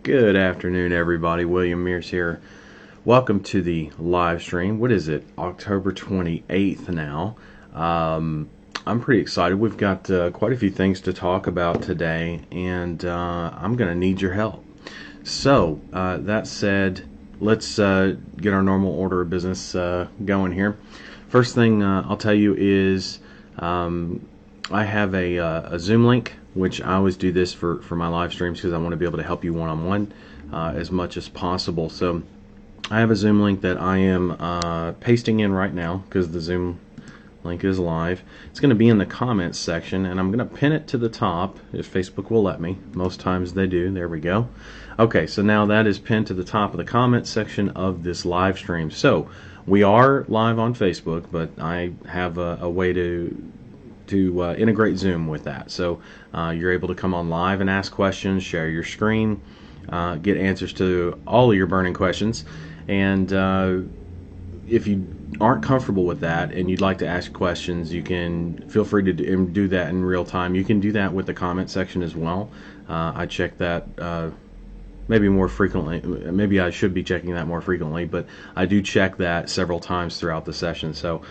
Good afternoon, everybody. William Mears here. Welcome to the live stream. What is it? October 28th now. I'm pretty excited. We've got quite a few things to talk about today, and I'm going to need your help. So, that said, let's get our normal order of business going here. First thing I'll tell you is I have a Zoom link, which I always do this for my live streams because I want to be able to help you one-on-one as much as possible. So I have a Zoom link that I am pasting in right now because the Zoom link is live. It's going to be in the comments section, and I'm going to pin it to the top if Facebook will let me. Most times they do. There we go. Okay, so now that is pinned to the top of the comments section of this live stream. So we are live on Facebook, but I have a way to integrate Zoom with that. So you're able to come on live and ask questions, share your screen, get answers to all of your burning questions. And if you aren't comfortable with that and you'd like to ask questions, you can feel free to do that in real time. You can do that with the comment section as well. I check that maybe more frequently. Maybe I should be checking that more frequently, but I do check that several times throughout the session. So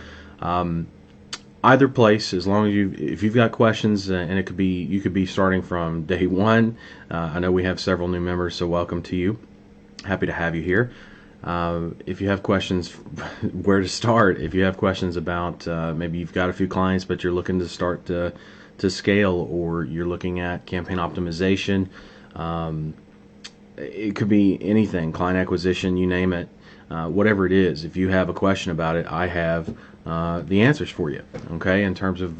either place, as long as if you've got questions, and you could be starting from day one. I know we have several new members, so welcome to you. Happy to have you here. If you have questions, where to start? If you have questions about maybe you've got a few clients, but you're looking to start to scale, or you're looking at campaign optimization, it could be anything, client acquisition, you name it. Whatever it is, if you have a question about it, I have the answers for you, okay, in terms of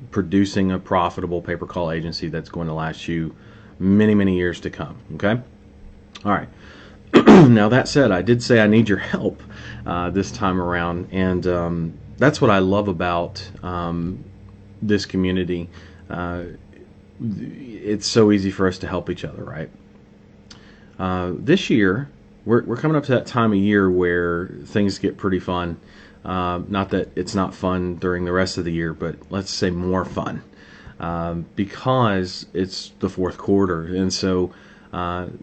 producing a profitable pay-per-call agency that's going to last you many, many years to come, okay? All right. Now, that said, I did say I need your help this time around, and that's what I love about this community. It's so easy for us to help each other, right? This year, we're coming up to that time of year where things get pretty fun. Not that it's not fun during the rest of the year, but let's say more fun because it's the fourth quarter, and so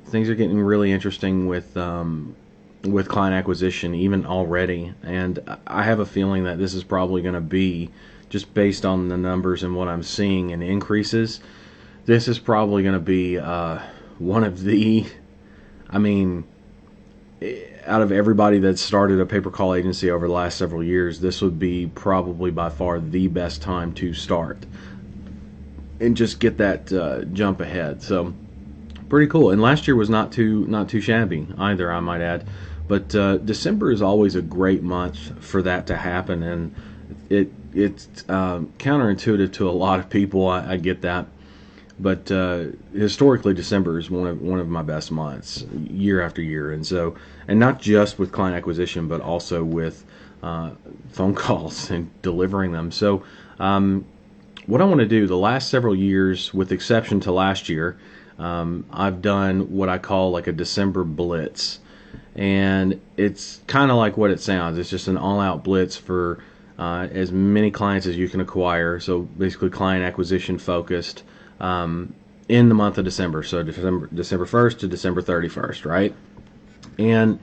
things are getting really interesting with client acquisition even already. And I have a feeling that this is probably going to be, just based on the numbers and what I'm seeing in increases, this is probably going to be one of the, out of everybody that's started a pay-per-call agency over the last several years, this would be probably by far the best time to start and just get that jump ahead. So pretty cool. And last year was not too shabby either, I might add. But December is always a great month for that to happen, and it's counterintuitive to a lot of people. I get that. But historically, December is one of my best months, year after year, and not just with client acquisition, but also with phone calls and delivering them. So, what I want to do the last several years, with exception to last year, I've done what I call like a December blitz, and it's kind of like what it sounds. It's just an all-out blitz for as many clients as you can acquire. So basically, client acquisition focused. In the month of December, so December 1st to December 31st, right? And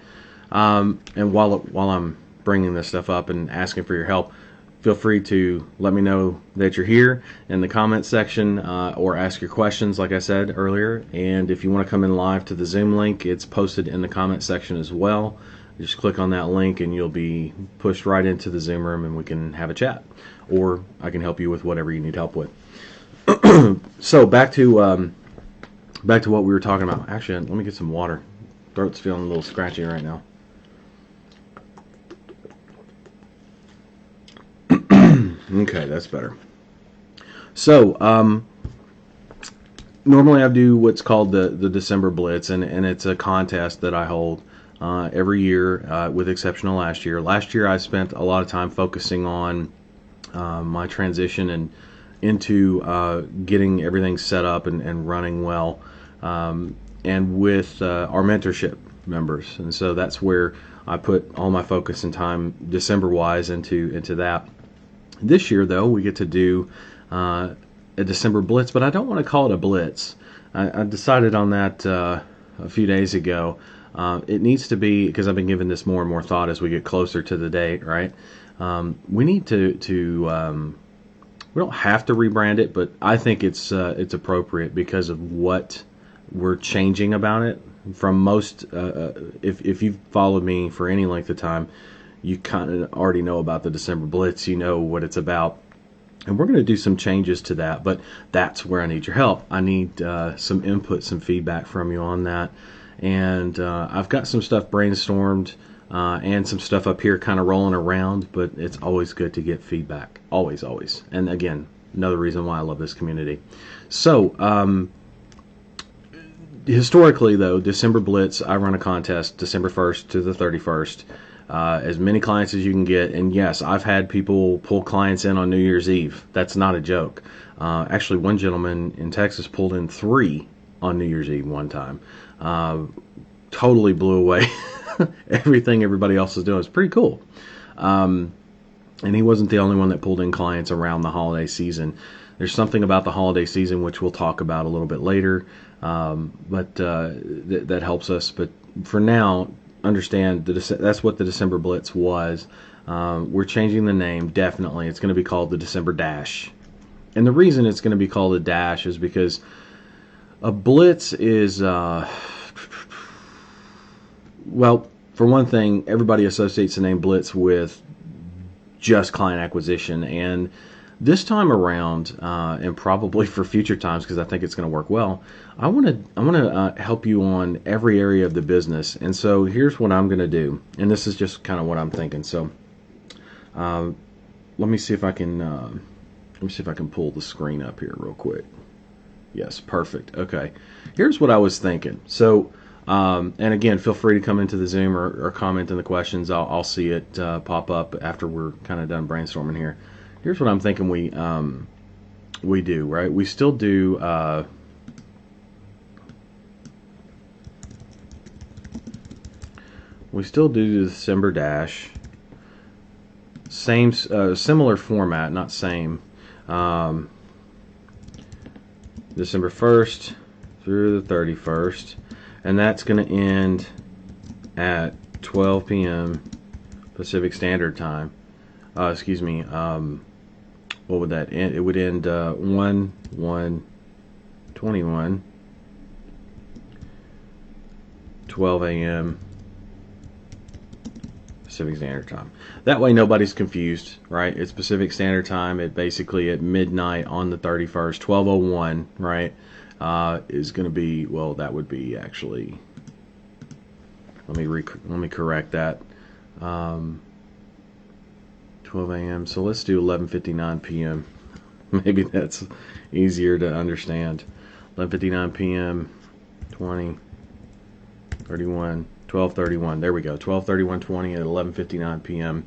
while I'm bringing this stuff up and asking for your help, feel free to let me know that you're here in the comments section, or ask your questions, like I said earlier. And if you want to come in live to the Zoom link, it's posted in the comments section as well. Just click on that link and you'll be pushed right into the Zoom room, and we can have a chat, or I can help you with whatever you need help with. So back to what we were talking about. Actually, let me get some water. Throat's feeling a little scratchy right now. Okay, that's better. So normally I do what's called the December Blitz, and it's a contest that I hold every year, with exception of last year. Last year I spent a lot of time focusing on my transition and into getting everything set up and running well, and with our mentorship members. And so that's where I put all my focus and time December-wise into that. This year, though, we get to do a December Blitz, but I don't want to call it a Blitz. I decided on that a few days ago. It needs to be, because I've been giving this more and more thought as we get closer to the date, right? We need to we don't have to rebrand it, but I think it's appropriate because of what we're changing about it. From most, if you've followed me for any length of time, you kind of already know about the December Blitz. You know what it's about. And we're going to do some changes to that, but that's where I need your help. I need some input, some feedback from you on that. And I've got some stuff brainstormed and some stuff up here kind of rolling around, but it's always good to get feedback. Always, always. And again, another reason why I love this community. So, historically, though, December Blitz, I run a contest December 1st to the 31st. As many clients as you can get. And yes, I've had people pull clients in on New Year's Eve. That's not a joke. Actually, one gentleman in Texas pulled in 3 on New Year's Eve one time. Totally blew away everything everybody else was doing. It's pretty cool. And he wasn't the only one that pulled in clients around the holiday season. There's something about the holiday season which we'll talk about a little bit later, but that helps us. But for now, understand that's what the December Blitz was. We're changing the name, definitely. It's going to be called the December Dash. And the reason it's going to be called a Dash is because a Blitz is, well, for one thing, everybody associates the name Blitz with just client acquisition. And this time around, and probably for future times, because I think it's going to work well, I want to help you on every area of the business. And so here's what I'm going to do, and this is just kind of what I'm thinking. So let me see if I can pull the screen up here real quick. Yes, perfect. Okay, here's what I was thinking. So and again, feel free to come into the Zoom or comment in the questions. I'll see it pop up after we're kind of done brainstorming here. Here's what I'm thinking we do, right? We still do the December Dash. Same similar format, not same. December 1st through the 31st, and that's going to end at 12 p.m. Pacific Standard Time. Excuse me. What would that end? It would end 1/1/21, 12 a.m. Pacific Standard Time. That way nobody's confused, right? It's Pacific Standard Time. It basically at midnight on the 31st, 12:01, right? Is going to be, well, that would be actually, let me correct that. 12 a.m. So let's do 11:59 p.m. Maybe that's easier to understand. 11:59 p.m. 20, 31, 12:31. There we go. 12:31:20 at 11:59 p.m.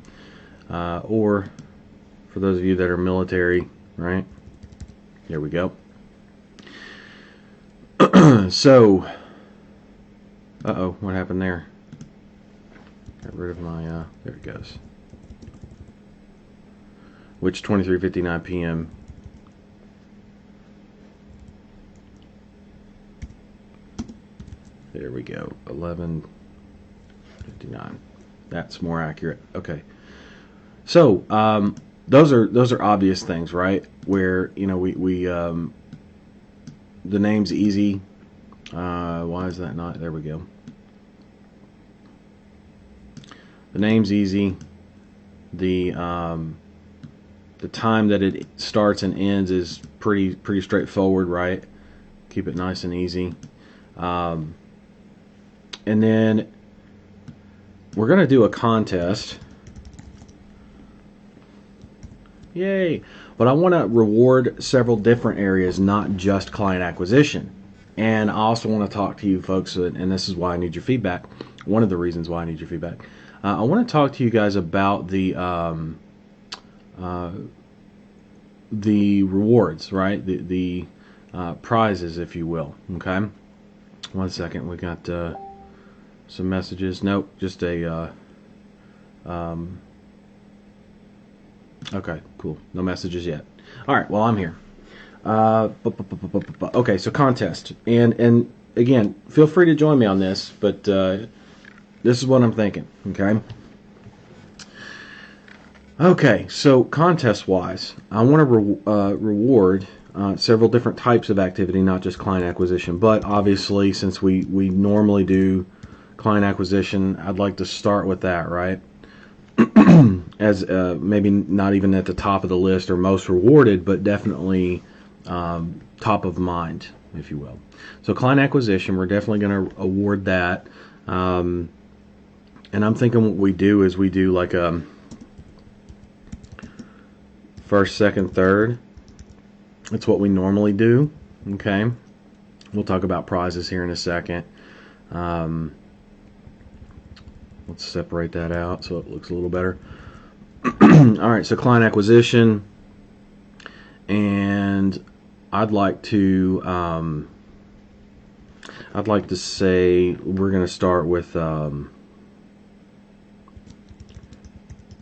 Or for those of you that are military, right? Here we go. So, what happened there? Got rid of my, there it goes. Which 23:59 p.m. There we go. 11:59. That's more accurate. Okay. So those are obvious things, right? Where we the name's easy. Why is that not? There we go. The name's easy. The time that it starts and ends is pretty straightforward, right? Keep it nice and easy. And then we're going to do a contest. Yay! But I want to reward several different areas, not just client acquisition. And I also want to talk to you folks, and this is why I need your feedback. One of the reasons why I need your feedback. I want to talk to you guys about the rewards, right? The prizes, if you will. Okay. 1 second. We got some messages. Nope, just a. Okay, cool. No messages yet. All right. Well, I'm here. Okay, so contest, and again, feel free to join me on this, but this is what I'm thinking. Okay, so contest-wise, I want to reward several different types of activity, not just client acquisition. But obviously, since we normally do client acquisition, I'd like to start with that, right? As maybe not even at the top of the list or most rewarded, but definitely top of mind, if you will. So client acquisition, we're definitely going to award that. And I'm thinking what we do is we do like a first, second, third. It's what we normally do. Okay. We'll talk about prizes here in a second. Let's separate that out so it looks a little better. All right, so client acquisition, and I'd like to say we're going to start with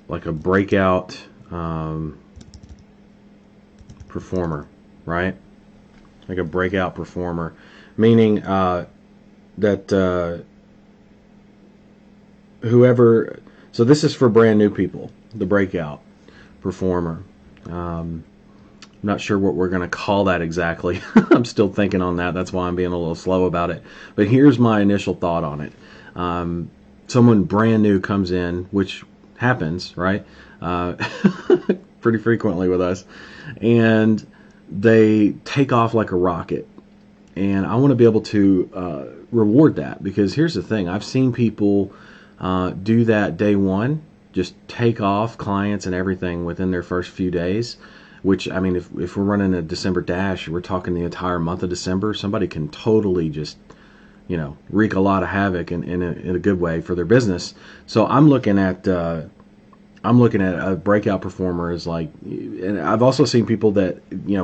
like a breakout performer, right? Like a breakout performer, meaning that whoever, so this is for brand new people, the breakout performer. Not sure what we're going to call that exactly. I'm still thinking on that. That's why I'm being a little slow about it. But here's my initial thought on it. Someone brand new comes in, which happens, right? Pretty frequently with us. And they take off like a rocket. And I want to be able to reward that, because here's the thing. I've seen people do that day one, just take off clients and everything within their first few days, which, I mean, if we're running a December dash, we're talking the entire month of December, somebody can totally just, wreak a lot of havoc in a good way for their business. So I'm looking at a breakout performer as like, and I've also seen people that,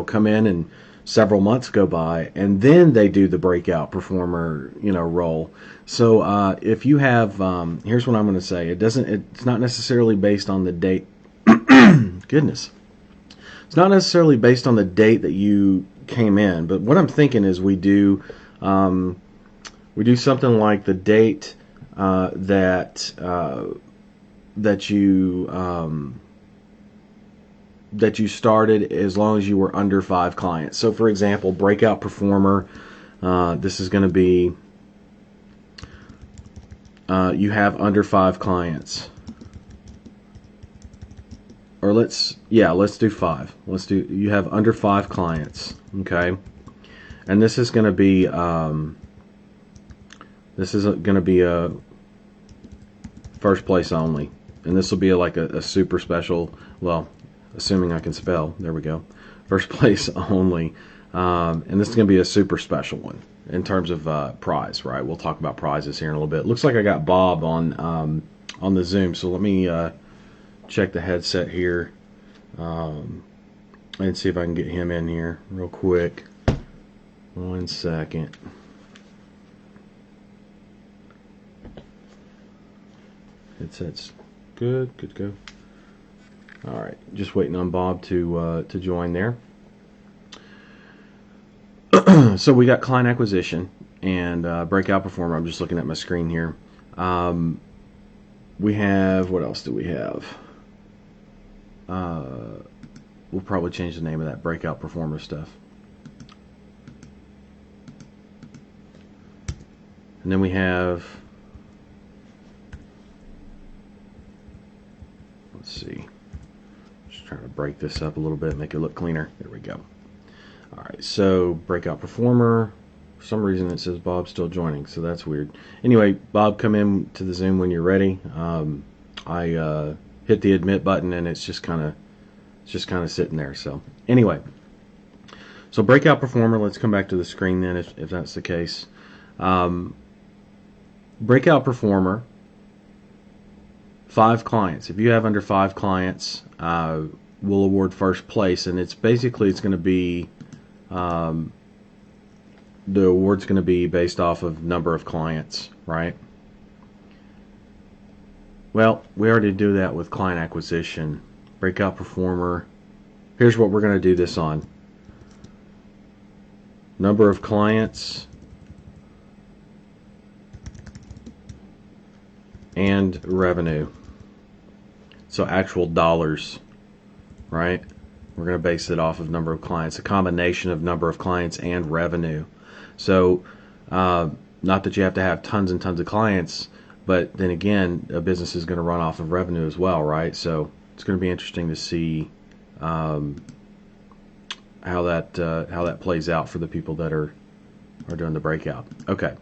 come in and several months go by and then they do the breakout performer, role. So if you have, here's what I'm going to say. It's not necessarily based on the date. Goodness. It's not necessarily based on the date that you came in, but what I'm thinking is we do something like the date that you started, as long as you were under 5 clients. So for example, breakout performer, this is going to be you have under 5 clients. Or let's do 5. You have under 5 clients, okay? And this is going to be a first place only, and this will be like a super special. Well, assuming I can spell, there we go. First place only, and this is going to be a super special one in terms of prize, right? We'll talk about prizes here in a little bit. Looks like I got Bob on the Zoom, so let me check the headset here and see if I can get him in here real quick. 1 second. Headset's good to go. All right, just waiting on Bob to join there. So we got client acquisition and breakout performer. I'm just looking at my screen here. We have, what else do we have? We'll probably change the name of that breakout performer stuff. And then we have, let's see, just trying to break this up a little bit, make it look cleaner. There we go. All right, so breakout performer. For some reason it says Bob's still joining, so that's weird. Anyway, Bob, come in to the Zoom when you're ready. I hit the admit button and it's just kind of sitting there. So anyway, so breakout performer. Let's come back to the screen then, if that's the case. Breakout performer. 5 clients. If you have under 5 clients, we'll award first place, and it's going to be the award's going to be based off of number of clients, right? Well, we already do that with client acquisition. Breakout performer. Here's what we're going to do this on. Number of clients and revenue. So actual dollars, right? We're going to base it off of number of clients, a combination of number of clients and revenue. So not that you have to have tons and tons of clients, but then again, a business is going to run off of revenue as well, right? So it's going to be interesting to see how that plays out for the people that are doing the breakout. Okay.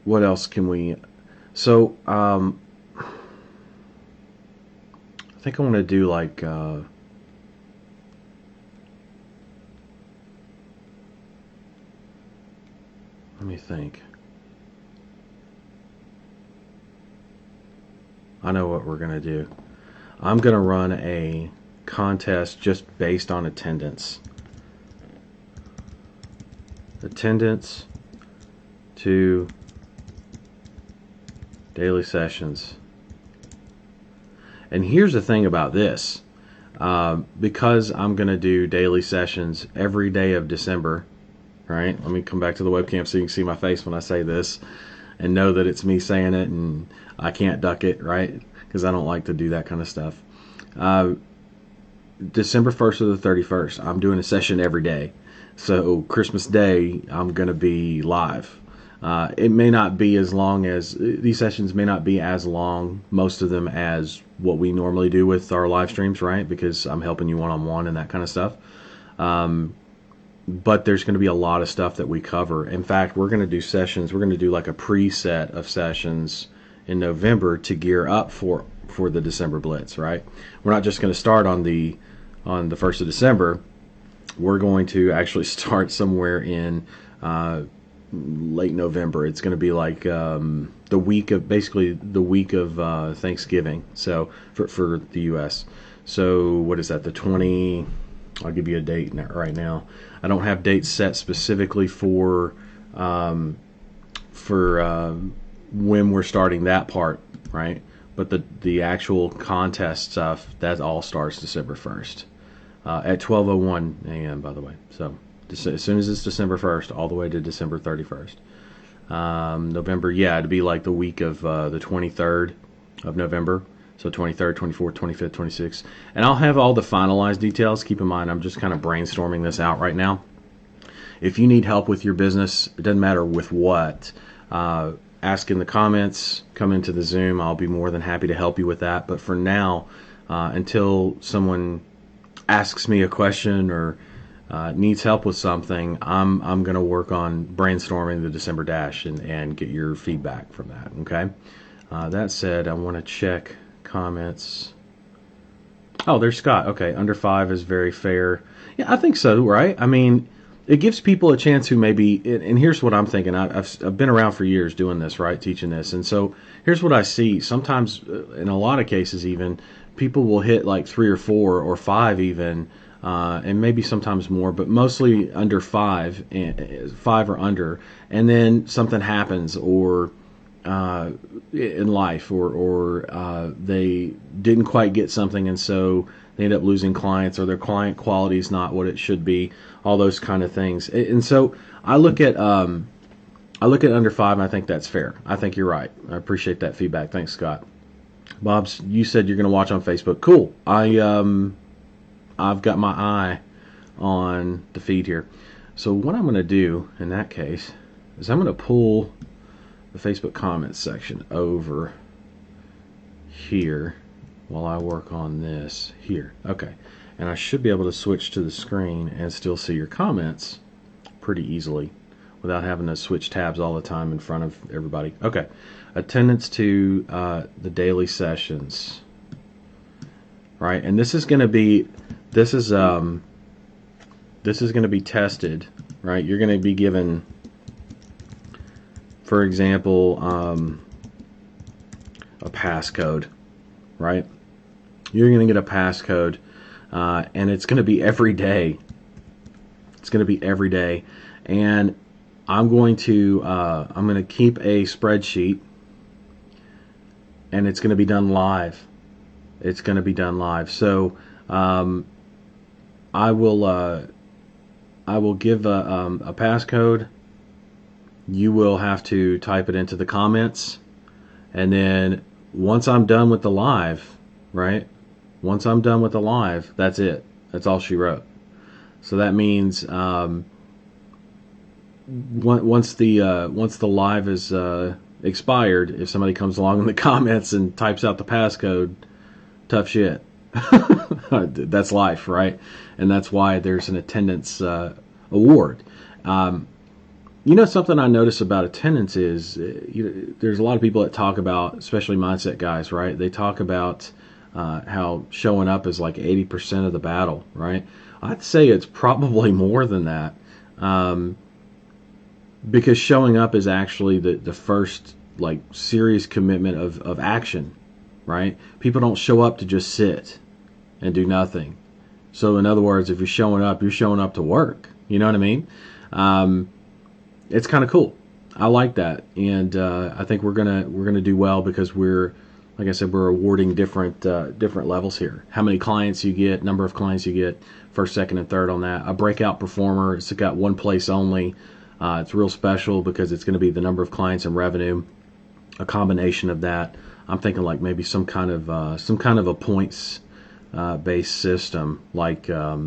What else can we? So I think I want to do like. Let me think. I know what we're going to do. I'm going to run a contest just based on attendance. Attendance to daily sessions. And here's the thing about this. Because I'm going to do daily sessions every day of December, right? Let me come back to the webcam so you can see my face when I say this and know that it's me saying it and I can't duck it, right? Because I don't like to do that kind of stuff. December 1st or the 31st, I'm doing a session every day. So Christmas Day, I'm going to be live. It may not be as long as, these sessions may not be as long, most of them, as what we normally do with our live streams, right? Because I'm helping you one-on-one and that kind of stuff. But there's going to be a lot of stuff that we cover. In fact, we're going to do sessions. We're going to do like a preset of sessions in November to gear up for the December Blitz, right? We're not just going to start on the 1st of December. We're going to actually start somewhere in late November. It's going to be like the week of Thanksgiving. So for the U.S. So what is that? The 20. I'll give you a date right now. I don't have dates set specifically for when we're starting that part, right? But the actual contest stuff, that all starts December 1st at 12:01 a.m. By the way, so as soon as it's December 1st, all the way to December 31st. November, yeah, it'd be like the week of the 23rd of November. So 23rd, 24th, 25th, 26th. And I'll have all the finalized details. Keep in mind, I'm just kind of brainstorming this out right now. If you need help with your business, it doesn't matter with what, ask in the comments, come into the Zoom. I'll be more than happy to help you with that. But for now, until someone asks me a question or needs help with something, I'm going to work on brainstorming the December Dash and get your feedback from that, okay? That said, I want to check comments. Oh, there's Scott. Okay, under 5 is very fair. Yeah, I think so, right? I mean, it gives people a chance who maybe, and here's what I'm thinking. I've been around for years doing this, right, teaching this. And so here's what I see. Sometimes, in a lot of cases even, people will hit like 3 or 4 or 5 even, and maybe sometimes more, but mostly under 5 or under. And then something happens, or in life, or they didn't quite get something, and so they end up losing clients, or their client quality is not what it should be, all those kind of things. And so I look at under 5, and I think that's fair. I think you're right. I appreciate that feedback. Thanks, Scott. Bob's, you said you're going to watch on Facebook. Cool. I've got my eye on the feed here. So what I'm going to do in that case is I'm going to pull the Facebook comments section over here while I work on this here. Okay, and I should be able to switch to the screen and still see your comments pretty easily without having to switch tabs all the time in front of everybody. Okay, attendance to the daily sessions, right? And this is going to be going to be tested, right? You're going to be given, for example, a passcode, right? You're going to get a passcode, and it's going to be every day. It's going to be every day, and I'm going to keep a spreadsheet, and it's going to be done live. It's going to be done live. So I will give a passcode you will have to type it into the comments. And then once I'm done with the live, right? Once I'm done with the live, that's it. That's all she wrote. So that means once the live is expired, if somebody comes along in the comments and types out the passcode, tough shit. That's life, right? And that's why there's an attendance award. Something I notice about attendance is there's a lot of people that talk about, especially mindset guys, right? They talk about how showing up is like 80% of the battle, right? I'd say it's probably more than that, because showing up is actually the first like serious commitment of action, right? People don't show up to just sit and do nothing. So in other words, if you're showing up to work. You know what I mean? It's kind of cool. I like that, and I think we're gonna do well because like I said, we're awarding different levels here. How many clients you get, number of clients you get, first, second, and third on that. A breakout performer, it's got one place only. It's real special because it's going to be the number of clients and revenue, a combination of that. I'm thinking like maybe some kind of a points based system. Like let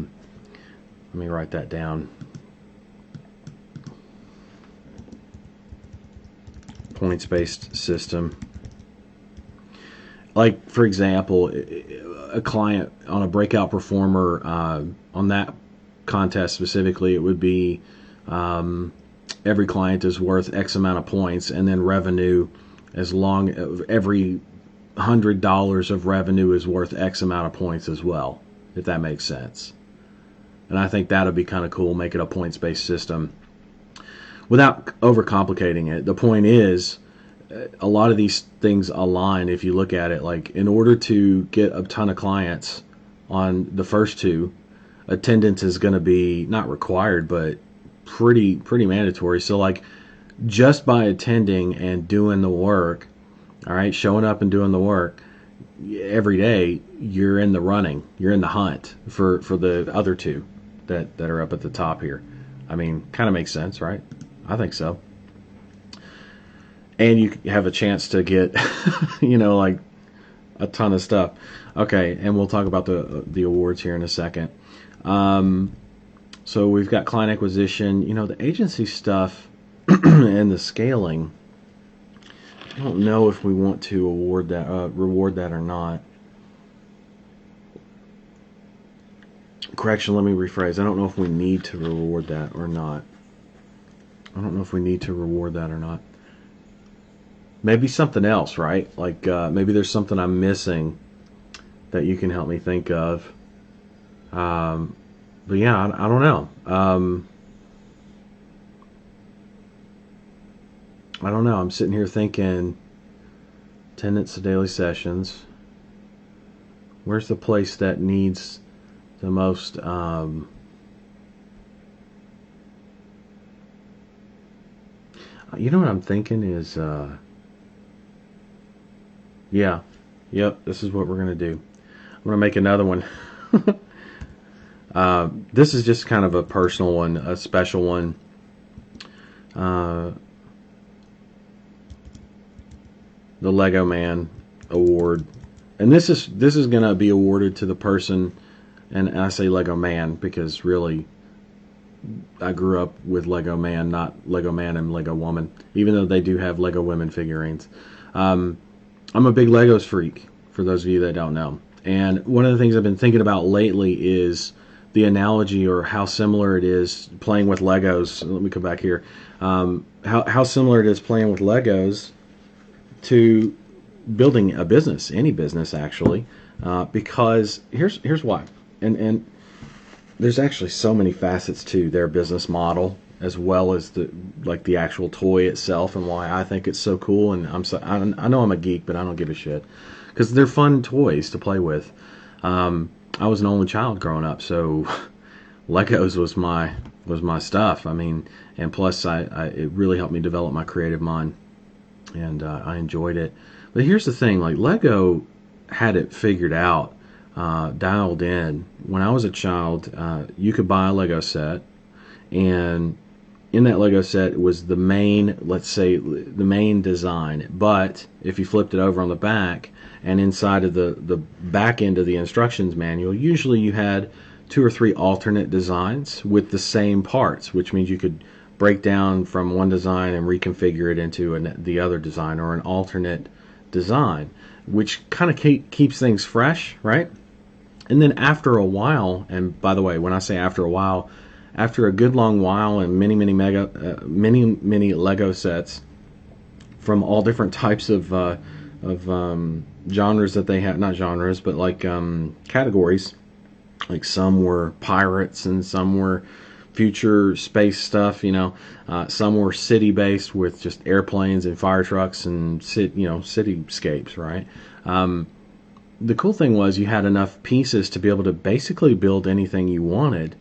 me write that down. Points based system. Like, for example, a client on a breakout performer, on that contest specifically, it would be every client is worth X amount of points, and then revenue, every $100 of revenue is worth X amount of points as well, if that makes sense. And I think that would be kind of cool, make it a points-based system without overcomplicating it. The point is, a lot of these things align if you look at it. Like, in order to get a ton of clients on the first two, attendance is going to be not required, but pretty mandatory. So like, just by attending and doing the work, all right, showing up and doing the work every day, you're in the running, you're in the hunt for the other two that are up at the top here. I mean, kind of makes sense, right? I think so. And you have a chance to get, like a ton of stuff. Okay, and we'll talk about the awards here in a second. So we've got client acquisition, the agency stuff and the scaling. I don't know if we want to reward that or not. Correction, let me rephrase. I don't know if we need to reward that or not. Maybe something else, right? Like maybe there's something I'm missing that you can help me think of. But yeah, I don't know. I don't know. I'm sitting here thinking, attendance to daily sessions. Where's the place that needs the most? You know what I'm thinking is, yeah, yep, this is what we're going to do. I'm going to make another one. This is just kind of a personal one, a special one. The Lego Man Award. And this is going to be awarded to the person, and I say Lego Man because really I grew up with Lego Man, not Lego Man and Lego Woman, even though they do have Lego Women figurines. I'm a big Legos freak, for those of you that don't know. And one of the things I've been thinking about lately is the analogy, or how similar it is playing with Legos. Let me come back here. How similar it is playing with Legos to building a business, any business actually, because here's why. And there's actually so many facets to their business model, as well as the actual toy itself, and why I think it's so cool. And I know I'm a geek, but I don't give a shit because they're fun toys to play with. I was an only child growing up, so Legos was my stuff. I mean, and plus it really helped me develop my creative mind, and I enjoyed it. But here's the thing, like Lego had it figured out, dialed in. When I was a child, you could buy a Lego set, and in that Lego set was the main, let's say, the main design. But if you flipped it over on the back and inside of the back end of the instructions manual, usually you had 2 or 3 alternate designs with the same parts, which means you could break down from one design and reconfigure it into the other design, or an alternate design, which kind of keeps things fresh, right? And then after a while, and by the way, when I say after a while, after a good long while and many Lego sets from all different types of genres that they have, not genres, but like categories. Like some were pirates and some were future space stuff, some were city based with just airplanes and fire trucks and cityscapes, right? The cool thing was you had enough pieces to be able to basically build anything you wanted.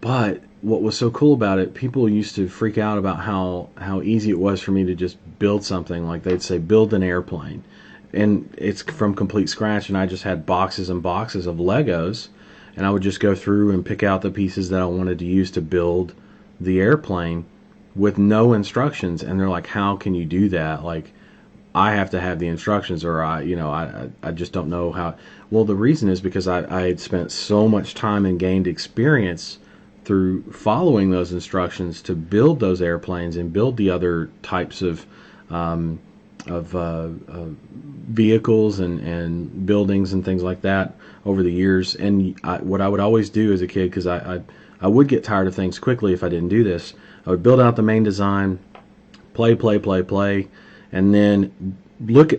But what was so cool about it, people used to freak out about how easy it was for me to just build something. Like they'd say, build an airplane. And it's from complete scratch, and I just had boxes and boxes of Legos, and I would just go through and pick out the pieces that I wanted to use to build the airplane with no instructions. And they're like, how can you do that? Like, I have to have the instructions, or I just don't know how. Well, the reason is because I had spent so much time and gained experience through following those instructions to build those airplanes and build the other types of vehicles and buildings and things like that over the years. And what I would always do as a kid, because I would get tired of things quickly if I didn't do this, I would build out the main design, play, and then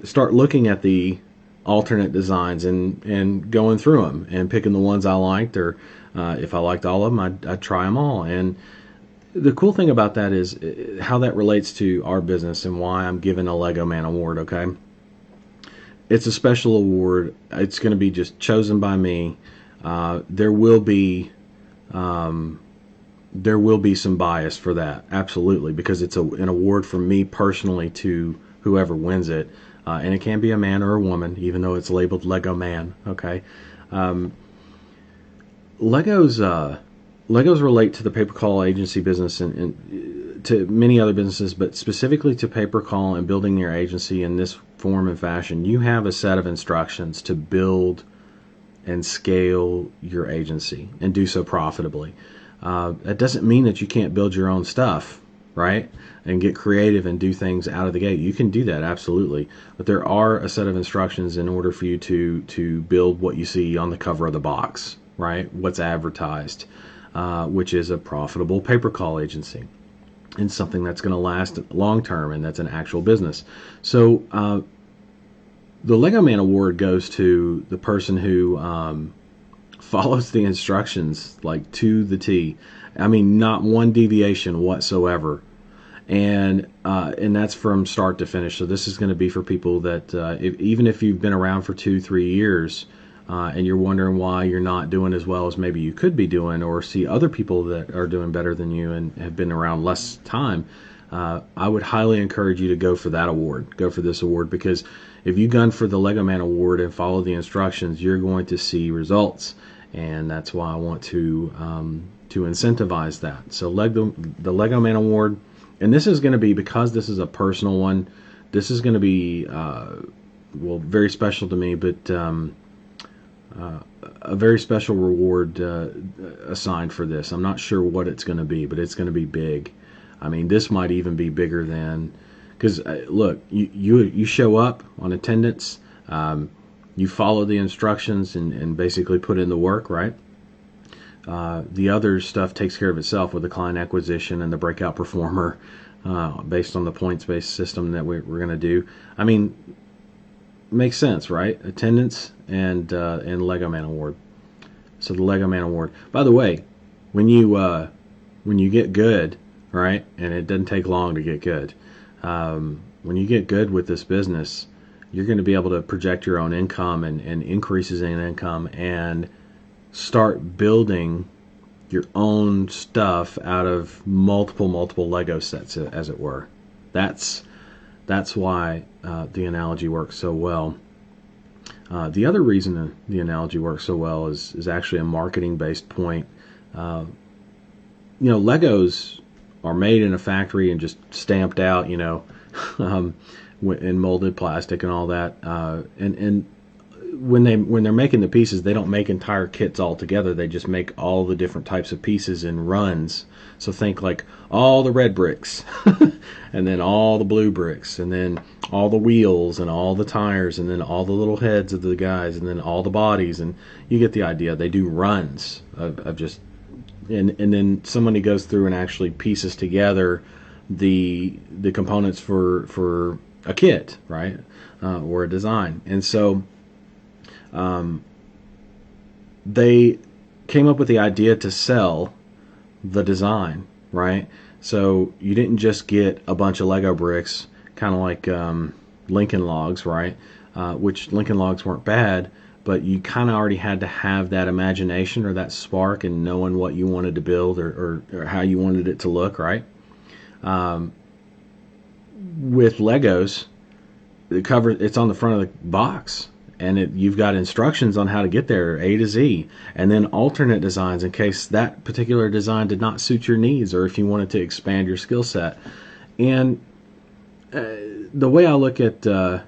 start looking at the alternate designs and going through them and picking the ones I liked, or if I liked all of them, I'd try them all. And the cool thing about that is how that relates to our business and why I'm giving a Lego Man Award, okay? It's a special award. It's going to be just chosen by me. There will be some bias for that, absolutely, because it's an award from me personally to whoever wins it. And it can be a man or a woman, even though it's labeled Lego Man, okay? Legos relate to the pay-per-call agency business and to many other businesses, but specifically to pay-per-call and building your agency in this form and fashion. You have a set of instructions to build and scale your agency and do so profitably. That doesn't mean that you can't build your own stuff, right? And get creative and do things out of the gate. You can do that, absolutely. But there are a set of instructions in order for you to build what you see on the cover of the box, right? What's advertised, which is a profitable pay-per-call agency and something that's going to last long term, and that's an actual business. So the Lego Man Award goes to the person who follows the instructions like to the T. I mean, not one deviation whatsoever. And that's from start to finish. So this is going to be for people that even if you've been around for 2-3 years and you're wondering why you're not doing as well as maybe you could be doing, or see other people that are doing better than you and have been around less time, I would highly encourage you to go for that award. Go for this award, because if you gun for the Lego Man Award and follow the instructions, you're going to see results. And that's why I want to incentivize that. So the Lego Man Award. And this is going to be, because this is a personal one, this is going to be, very special to me, but a very special reward assigned for this. I'm not sure what it's going to be, but it's going to be big. I mean, this might even be bigger than, because look, you show up on attendance, you follow the instructions and basically put in the work, right? The other stuff takes care of itself with the client acquisition and the breakout performer based on the points-based system that we're going to do. I mean, makes sense, right? Attendance and Lego Man Award. So the Lego Man Award. By the way, when you get good, right, and it doesn't take long to get good, when you get good with this business, you're going to be able to project your own income and increases in income and start building your own stuff out of multiple Lego sets, as it were. That's why the analogy works so well. The other reason the analogy works so well is actually a marketing-based point. Legos are made in a factory and just stamped out, um, in molded plastic and all that. And when they're making the pieces, they don't make entire kits all together. They just make all the different types of pieces in runs. So think like all the red bricks, and then all the blue bricks, and then all the wheels and all the tires, and then all the little heads of the guys, and then all the bodies, and you get the idea. They do runs of just, and then somebody goes through and actually pieces together the components for a kit, right, or a design. And so they came up with the idea to sell the design, right? So you didn't just get a bunch of Lego bricks, kind of like Lincoln Logs, right? Which Lincoln Logs weren't bad, but you kind of already had to have that imagination or that spark and knowing what you wanted to build or how you wanted it to look, right? With Legos, it's on the front of the box, and you've got instructions on how to get there, A to Z, and then alternate designs in case that particular design did not suit your needs, or if you wanted to expand your skill set. And the way I look at that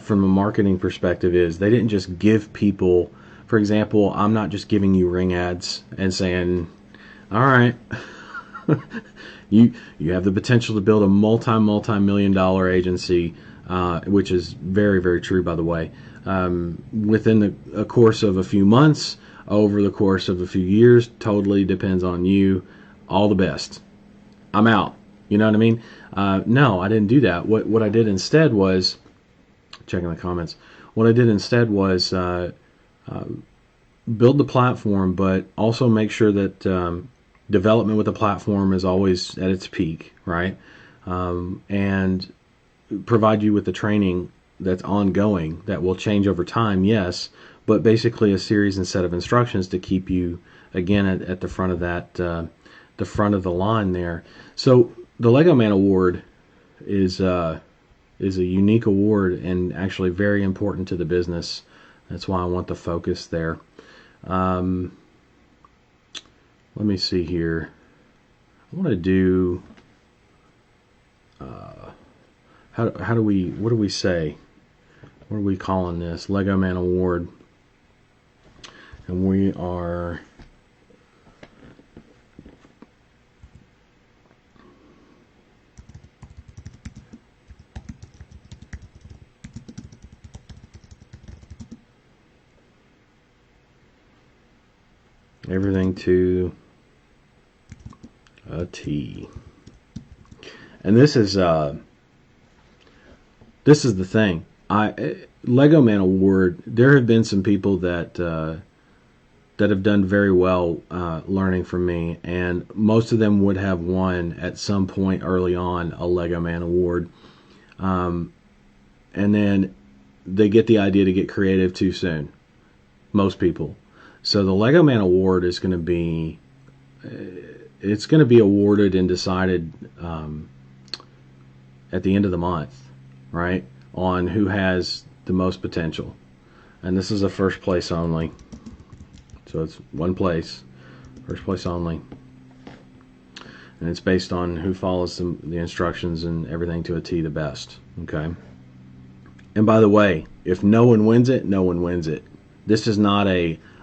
from a marketing perspective is they didn't just give people, for example, I'm not just giving you ring ads and saying, all right, you have the potential to build a multi-million-dollar agency, which is very, very true, by the way, within a course of a few months, over the course of a few years. Totally depends on you. All the best. I'm out. You know what I mean? No, I didn't do that. What I did instead was, checking the comments, what I did instead was build the platform, but also make sure that development with the platform is always at its peak, right? And provide you with the training that's ongoing that will change over time, yes, but basically a series and set of instructions to keep you again at the front of that, the front of the line there. So the Lego Man Award is a unique award and actually very important to the business. That's why I want the focus there. Let me see here. I want to do. What do we say? What are we calling this? Lego Man Award. And we are everything to a T. And this is the thing. Lego Man Award. There have been some people that have done very well learning from me, and most of them would have won at some point early on a Lego Man Award, and then they get the idea to get creative too soon. Most people. So the Lego Man Award is going to be awarded and decided at the end of the month, right? On who has the most potential. And this is a first place only. So it's one place, first place only. And it's based on who follows the instructions and everything to a T the best, okay? And by the way, if no one wins it, no one wins it. This is not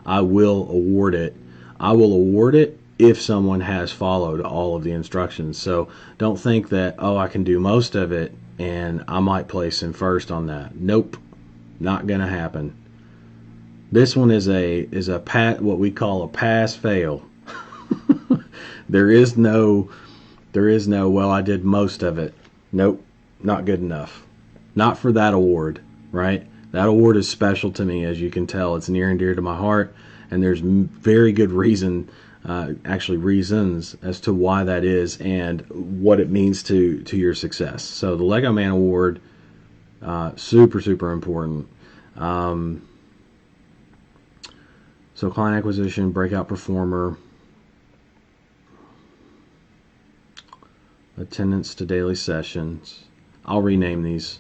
I will award it. I will award it if someone has followed all of the instructions. So don't think that, oh, I can do most of it and I might place in first on that. Nope, not gonna happen. This one is what we call a pass fail. There is no, well, I did most of it. Nope, not good enough. Not for that award, right? That award is special to me, as you can tell. It's near and dear to my heart, and there's very good reasons as to why that is and what it means to your success. So the Lego Man Award, super, super important. So client acquisition, breakout performer, attendance to daily sessions. I'll rename these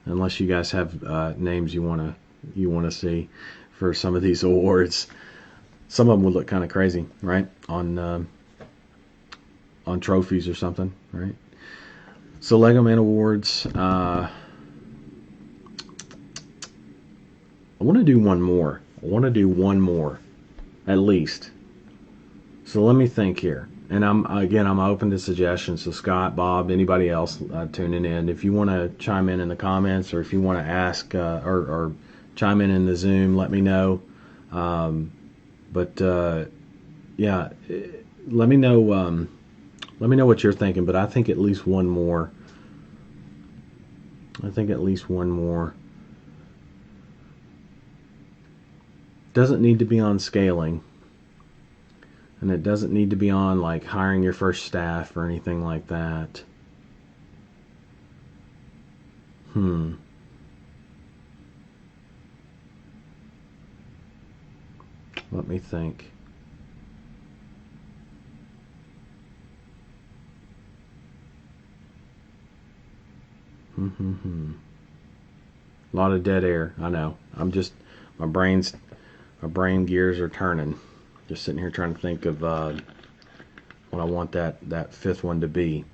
unless you guys have names you wanna see for some of these awards. Some of them would look kind of crazy, right? On on trophies or something, right? So Lego Man Awards. I want to do one more. I want to do one more, at least. So let me think here. And I'm open to suggestions. So Scott, Bob, anybody else tuning in, if you want to chime in the comments, or if you want to ask or chime in the Zoom, let me know. Yeah, let me know. Let me know what you're thinking. But I think at least one more. Doesn't need to be on scaling. And it doesn't need to be on like hiring your first staff or anything like that. Let me think. A lot of dead air. I know. My brain gears are turning. Just sitting here trying to think of what I want that fifth one to be.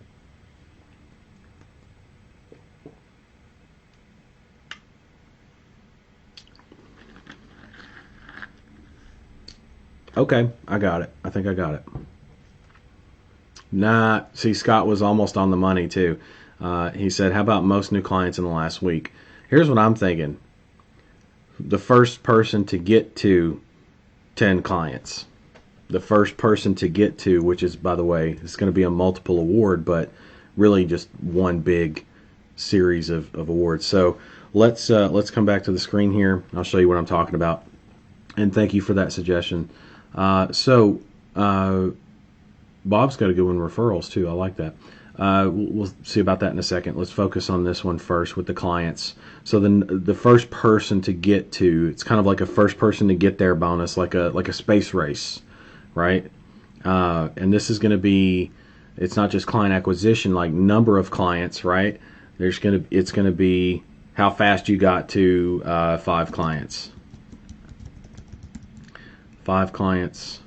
Okay, I got it. I think I got it. Nah, see, Scott was almost on the money too. He said, how about most new clients in the last week? Here's what I'm thinking. The first person to get to 10 clients. The first person to get to, which is, by the way, it's going to be a multiple award, but really just one big series of awards. So let's come back to the screen here. I'll show you what I'm talking about. And thank you for that suggestion. Bob's got a good one, referrals too. I like that. We'll see about that in a second. Let's focus on this one first with the clients. So the first person to get to, it's kind of like a first person to get there bonus, like a space race, right? And this is going to be, it's not just client acquisition, like number of clients, right? It's going to be how fast you got to 5 clients. 5 clients.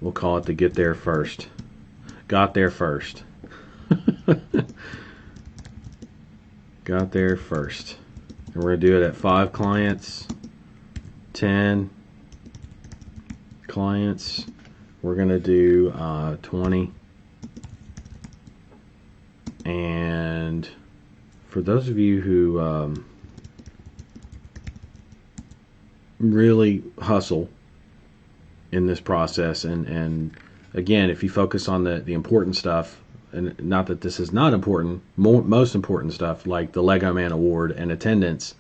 We'll call it the get there first. Got there first. Got there first. And we're going to do it at 5 clients, 10 clients. We're going to do 20. And for those of you who really hustle in this process, and again, if you focus on the important stuff, and not that this is not important, most important stuff like the Lego Man Award and attendance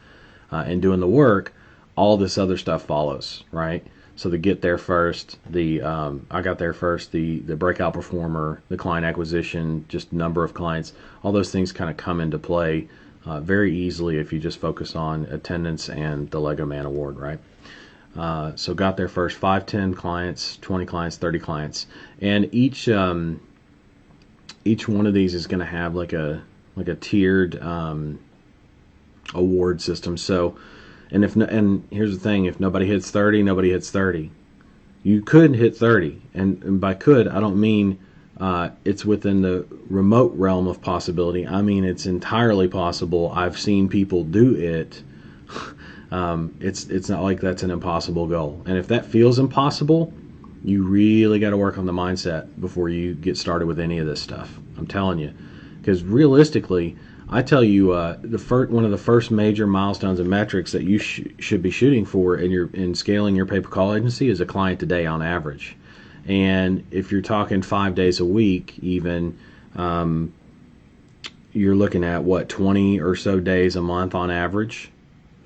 and doing the work, all this other stuff follows, right? So the get there first, the I got there first, the breakout performer, the client acquisition, just number of clients, all those things kind of come into play very easily if you just focus on attendance and the Lego Man Award, right? So got there first, 5, 10 clients, 20 clients, 30 clients, and each one of these is going to have like a tiered award system. So, and here's the thing: if nobody hits 30, nobody hits 30. You could hit 30, and by could I don't mean it's within the remote realm of possibility. I mean it's entirely possible. I've seen people do it. It's not like that's an impossible goal. And if that feels impossible, you really got to work on the mindset before you get started with any of this stuff. I'm telling you, because realistically, I tell you, one of the first major milestones and metrics that you should be shooting for in scaling your pay-per-call agency is a client a day on average. And if you're talking 5 days a week, even you're looking at what, 20 or so days a month on average.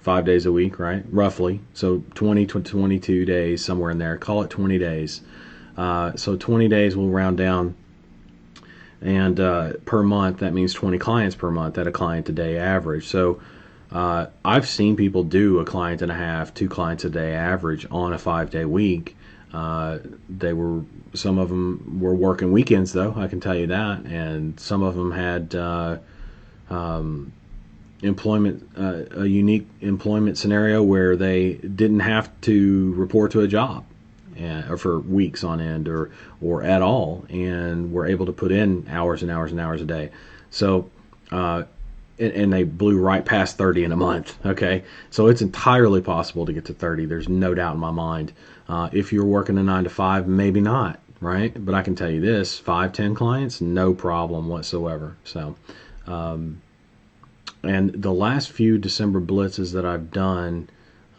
5 days a week, right? Roughly. So 20 to 22 days, somewhere in there. Call it 20 days. So 20 days we'll round down. And per month, that means 20 clients per month at a client a day average. So I've seen people do a client and a half, 2 clients a day average on a 5-day week. Some of them were working weekends though, I can tell you that. And some of them had a unique employment scenario where they didn't have to report to a job. or for weeks on end, or at all, and were able to put in hours and hours and hours a day. So and they blew right past 30 in a month. Okay, so it's entirely possible to get to 30. There's no doubt in my mind. If you're working a 9 to 5, maybe not, right? But I can tell you this: 5, 10 clients, no problem whatsoever. So, and the last few December blitzes that I've done,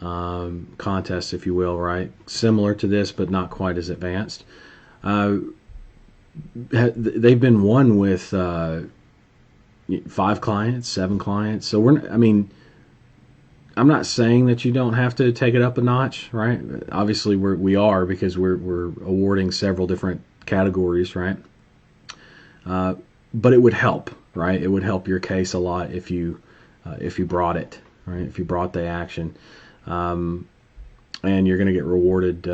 contests, if you will, right, similar to this but not quite as advanced. They've been won with 5 clients, 7 clients. So I'm not saying that you don't have to take it up a notch, right? Obviously, we are, because we're awarding several different categories, right? But it would help, right? It would help your case a lot if you brought it, right? If you brought the action, and you're going to get rewarded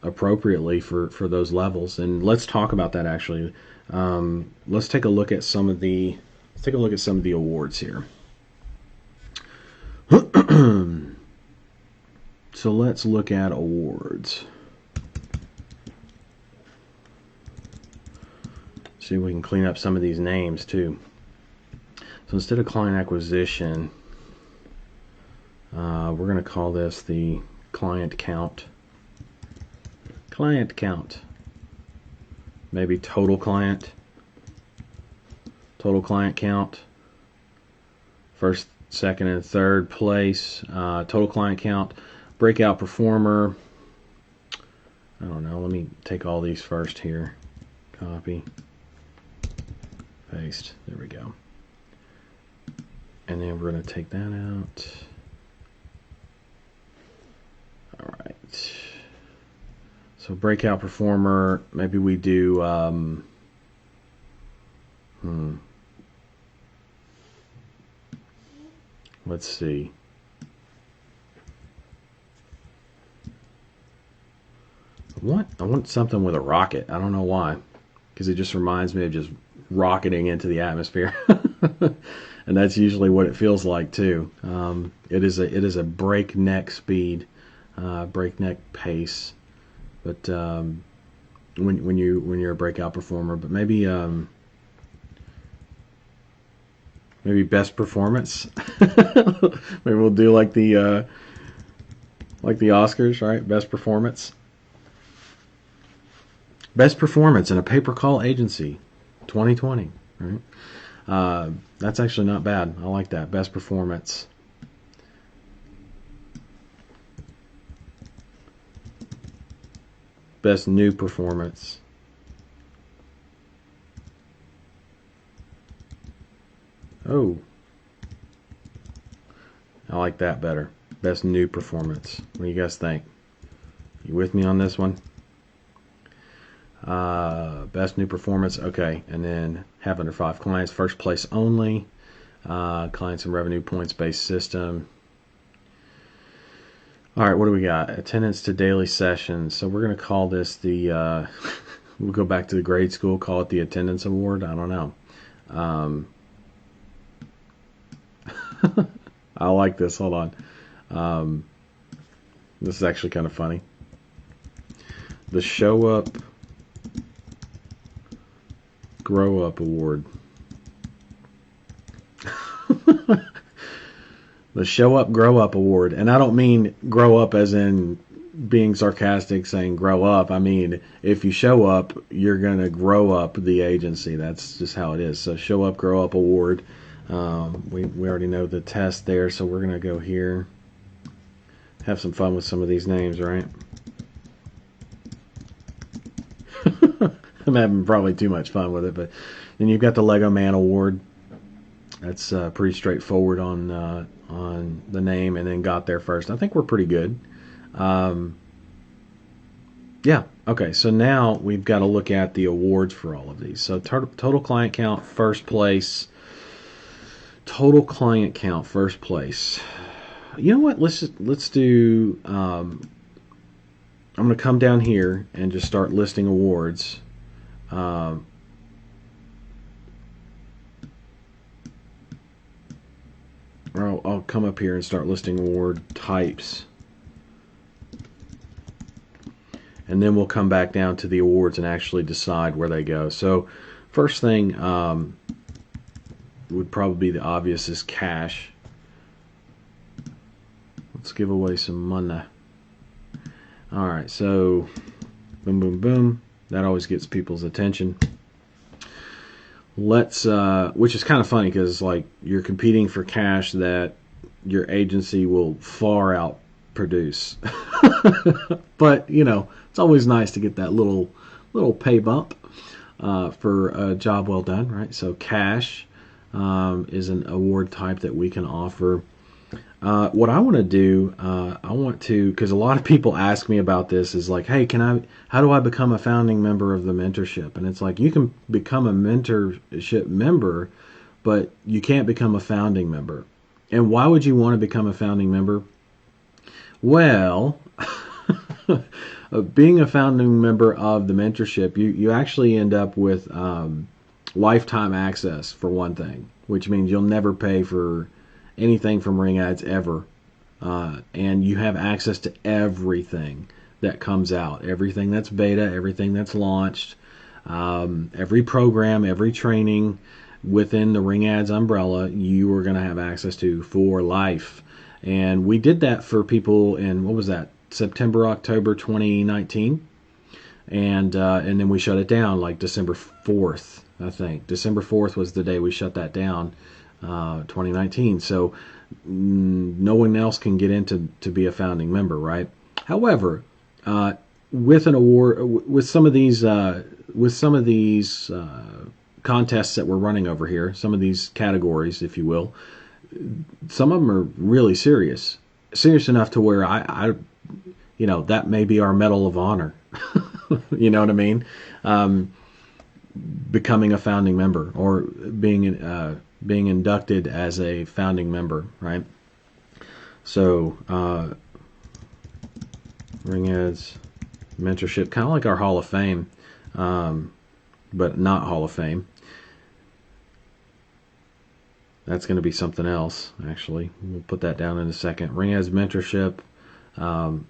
appropriately for those levels. And let's talk about that actually. Let's take a look at some of the awards here. So let's look at awards. See if we can clean up some of these names too. So instead of client acquisition, we're going to call this the client count. Client count. Maybe total client count. First, second, and third place. Total client count. Breakout performer. I don't know. Let me take all these first here. Copy. Paste. There we go. And then we're going to take that out. All right. So breakout performer, maybe we do, let's see. I want something with a rocket. I don't know why, because it just reminds me of just rocketing into the atmosphere. And that's usually what it feels like too. It is a breakneck speed, breakneck pace. But when you're a breakout performer, but maybe best performance. Maybe we'll do like the Oscars, right? Best performance. Best performance in a pay-per-call agency, 2020. Right? That's actually not bad. I like that. Best performance. Best new performance. Oh, I like that better. Best new performance. What do you guys think? You with me on this one? Best new performance. Okay, and then have under 5 clients. First place only. Clients and revenue points based system. All right, what do we got? Attendance to daily sessions. So we're going to call this the, we'll go back to the grade school, call it the attendance award. I don't know. I like this. Hold on. This is actually kind of funny. The Show Up, Grow Up Award. The Show Up, Grow Up Award. And I don't mean grow up as in being sarcastic saying grow up. I mean, if you show up, you're going to grow up the agency. That's just how it is. So Show Up, Grow Up Award. We already know the test there, so we're going to go here. Have some fun with some of these names, right? I'm having probably too much fun with it, but then you've got the Lego Man Award. That's pretty straightforward on the name, and then got there first. I think we're pretty good. Yeah. Okay. So now we've got to look at the awards for all of these. So total client count, first place. Total client count, first place. You know what? Let's do. I'm going to come down here and just start listing awards. Or I'll come up here and start listing award types. and then we'll come back down to the awards and actually decide where they go. So first thing would probably be the obvious is cash. Let's give away some money. All right, so boom, boom, boom. That always gets people's attention. Let's, which is kind of funny because like you're competing for cash that your agency will far out produce. But you know, it's always nice to get that little pay bump for a job well done, right? So cash is an award type that we can offer. What I want to do, I want to, because a lot of people ask me about this, is like, hey, how do I become a founding member of the mentorship? And it's like, you can become a mentorship member, but you can't become a founding member. And why would you want to become a founding member? Well, being a founding member of the mentorship, you actually end up with lifetime access, for one thing, which means you'll never pay for anything from ring ads ever, and you have access to everything that comes out, everything that's beta, everything that's launched, every program, every training within the ring ads umbrella you are going to have access to for life. And we did that for people in, what was that, September, October 2019, and then we shut it down like December 4th, I think. December 4th was the day we shut that down, 2019. So no one else can get into to be a founding member, right? However, with an award, with some of these contests that we're running over here, some of these categories, if you will, some of them are really serious enough to where I you know, that may be our Medal of Honor. You know what I mean? Becoming a founding member or being inducted as a founding member, right? So ring ads mentorship, kind of like our Hall of Fame, but not Hall of Fame. That's going to be something else, actually. We'll put that down in a second. Ring ads mentorship, founding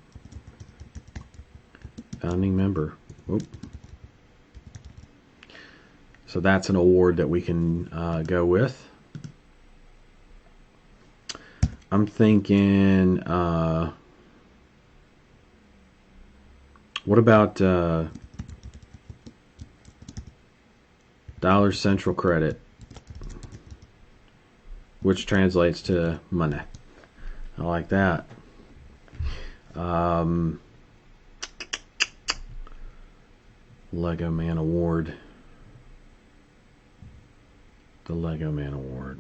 member. Oop. So that's an award that we can go with. I'm thinking, what about Dollar Central credit, which translates to money. I like that. Lego Man Award. The Lego Man Award.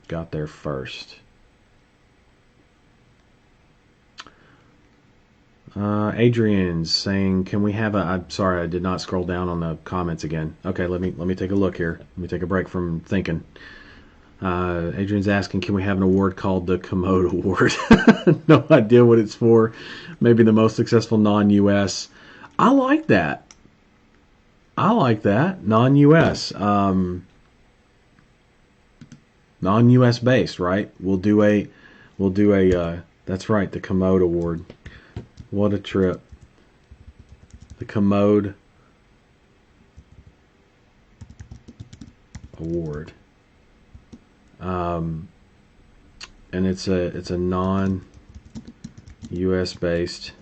Got there first. Adrian's saying, can we have a, I'm sorry, I did not scroll down on the comments again. Okay, let me take a look here. Let me take a break from thinking. Adrian's asking, can we have an award called the Commode Award? No idea what it's for. Maybe the most successful non-US. I like that. I like that. Non-US. Non-US based, right? We'll do a that's right, the Commode Award. What a trip. The Commode Award. And it's a non-US based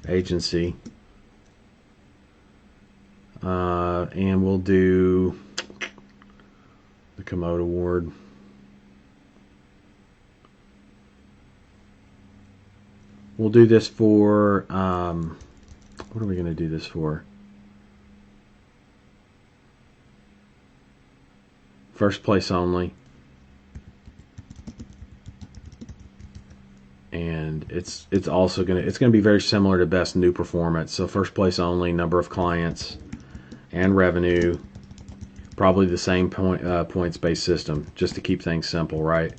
agency. And we'll do the Commode Award. We'll do this for, what are we going to do this for? First place only. And it's also going to be very similar to best new performance. So first place only, number of clients and revenue, probably the same points-based system, just to keep things simple, right?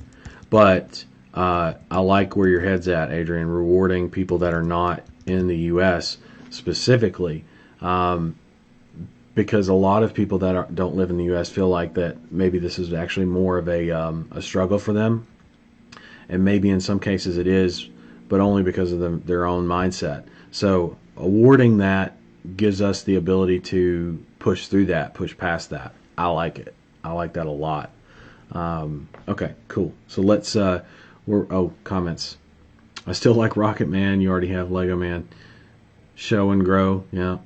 But I like where your head's at, Adrian, rewarding people that are not in the U.S. specifically, because a lot of people that don't live in the U.S. feel like that maybe this is actually more of a struggle for them. and maybe in some cases it is, but only because of their own mindset. So awarding that gives us the ability to push through that, push past that. I like it. I like that a lot. Okay, cool. So let's comments. I still like Rocket Man. You already have Lego Man. Show and Grow. Yeah.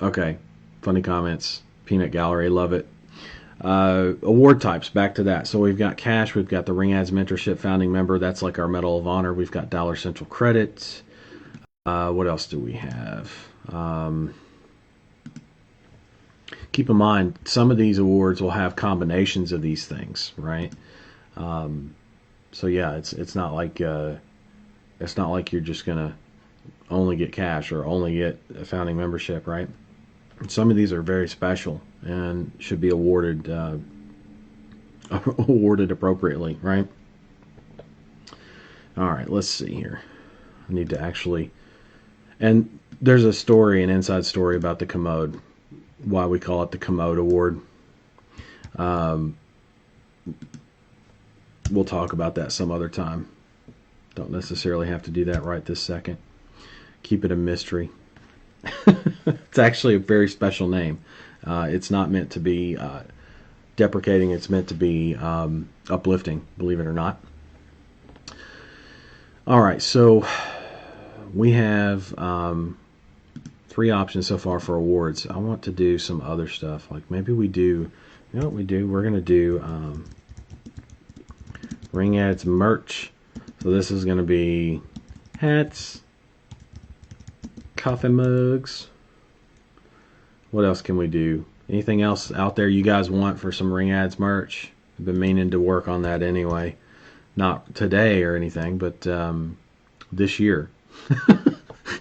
Okay. Funny comments. Peanut Gallery. Love it. Award types. Back to that. So we've got cash. We've got the Ring Ads Mentorship Founding Member. That's like our Medal of Honor. We've got Dollar Central Credit. What else do we have? Keep in mind, some of these awards will have combinations of these things, right? So yeah, it's not like you're just gonna only get cash or only get a founding membership, right? Some of these are very special and should be awarded appropriately, right? All right, let's see here. I need to actually, and there's a story, an inside story about the commode, why we call it the Commode Award. We'll talk about that some other time. Don't necessarily have to do that right this second. Keep it a mystery. It's actually a very special name. It's not meant to be deprecating. It's meant to be uplifting, believe it or not. All right, so we have 3 options so far for awards. I want to do some other stuff. Like maybe we do, you know what we do? We're going to do Ring Ads merch. So this is going to be hats, coffee mugs. What else can we do? Anything else out there you guys want for some Ring Ads merch? I've been meaning to work on that anyway. Not today or anything, but this year.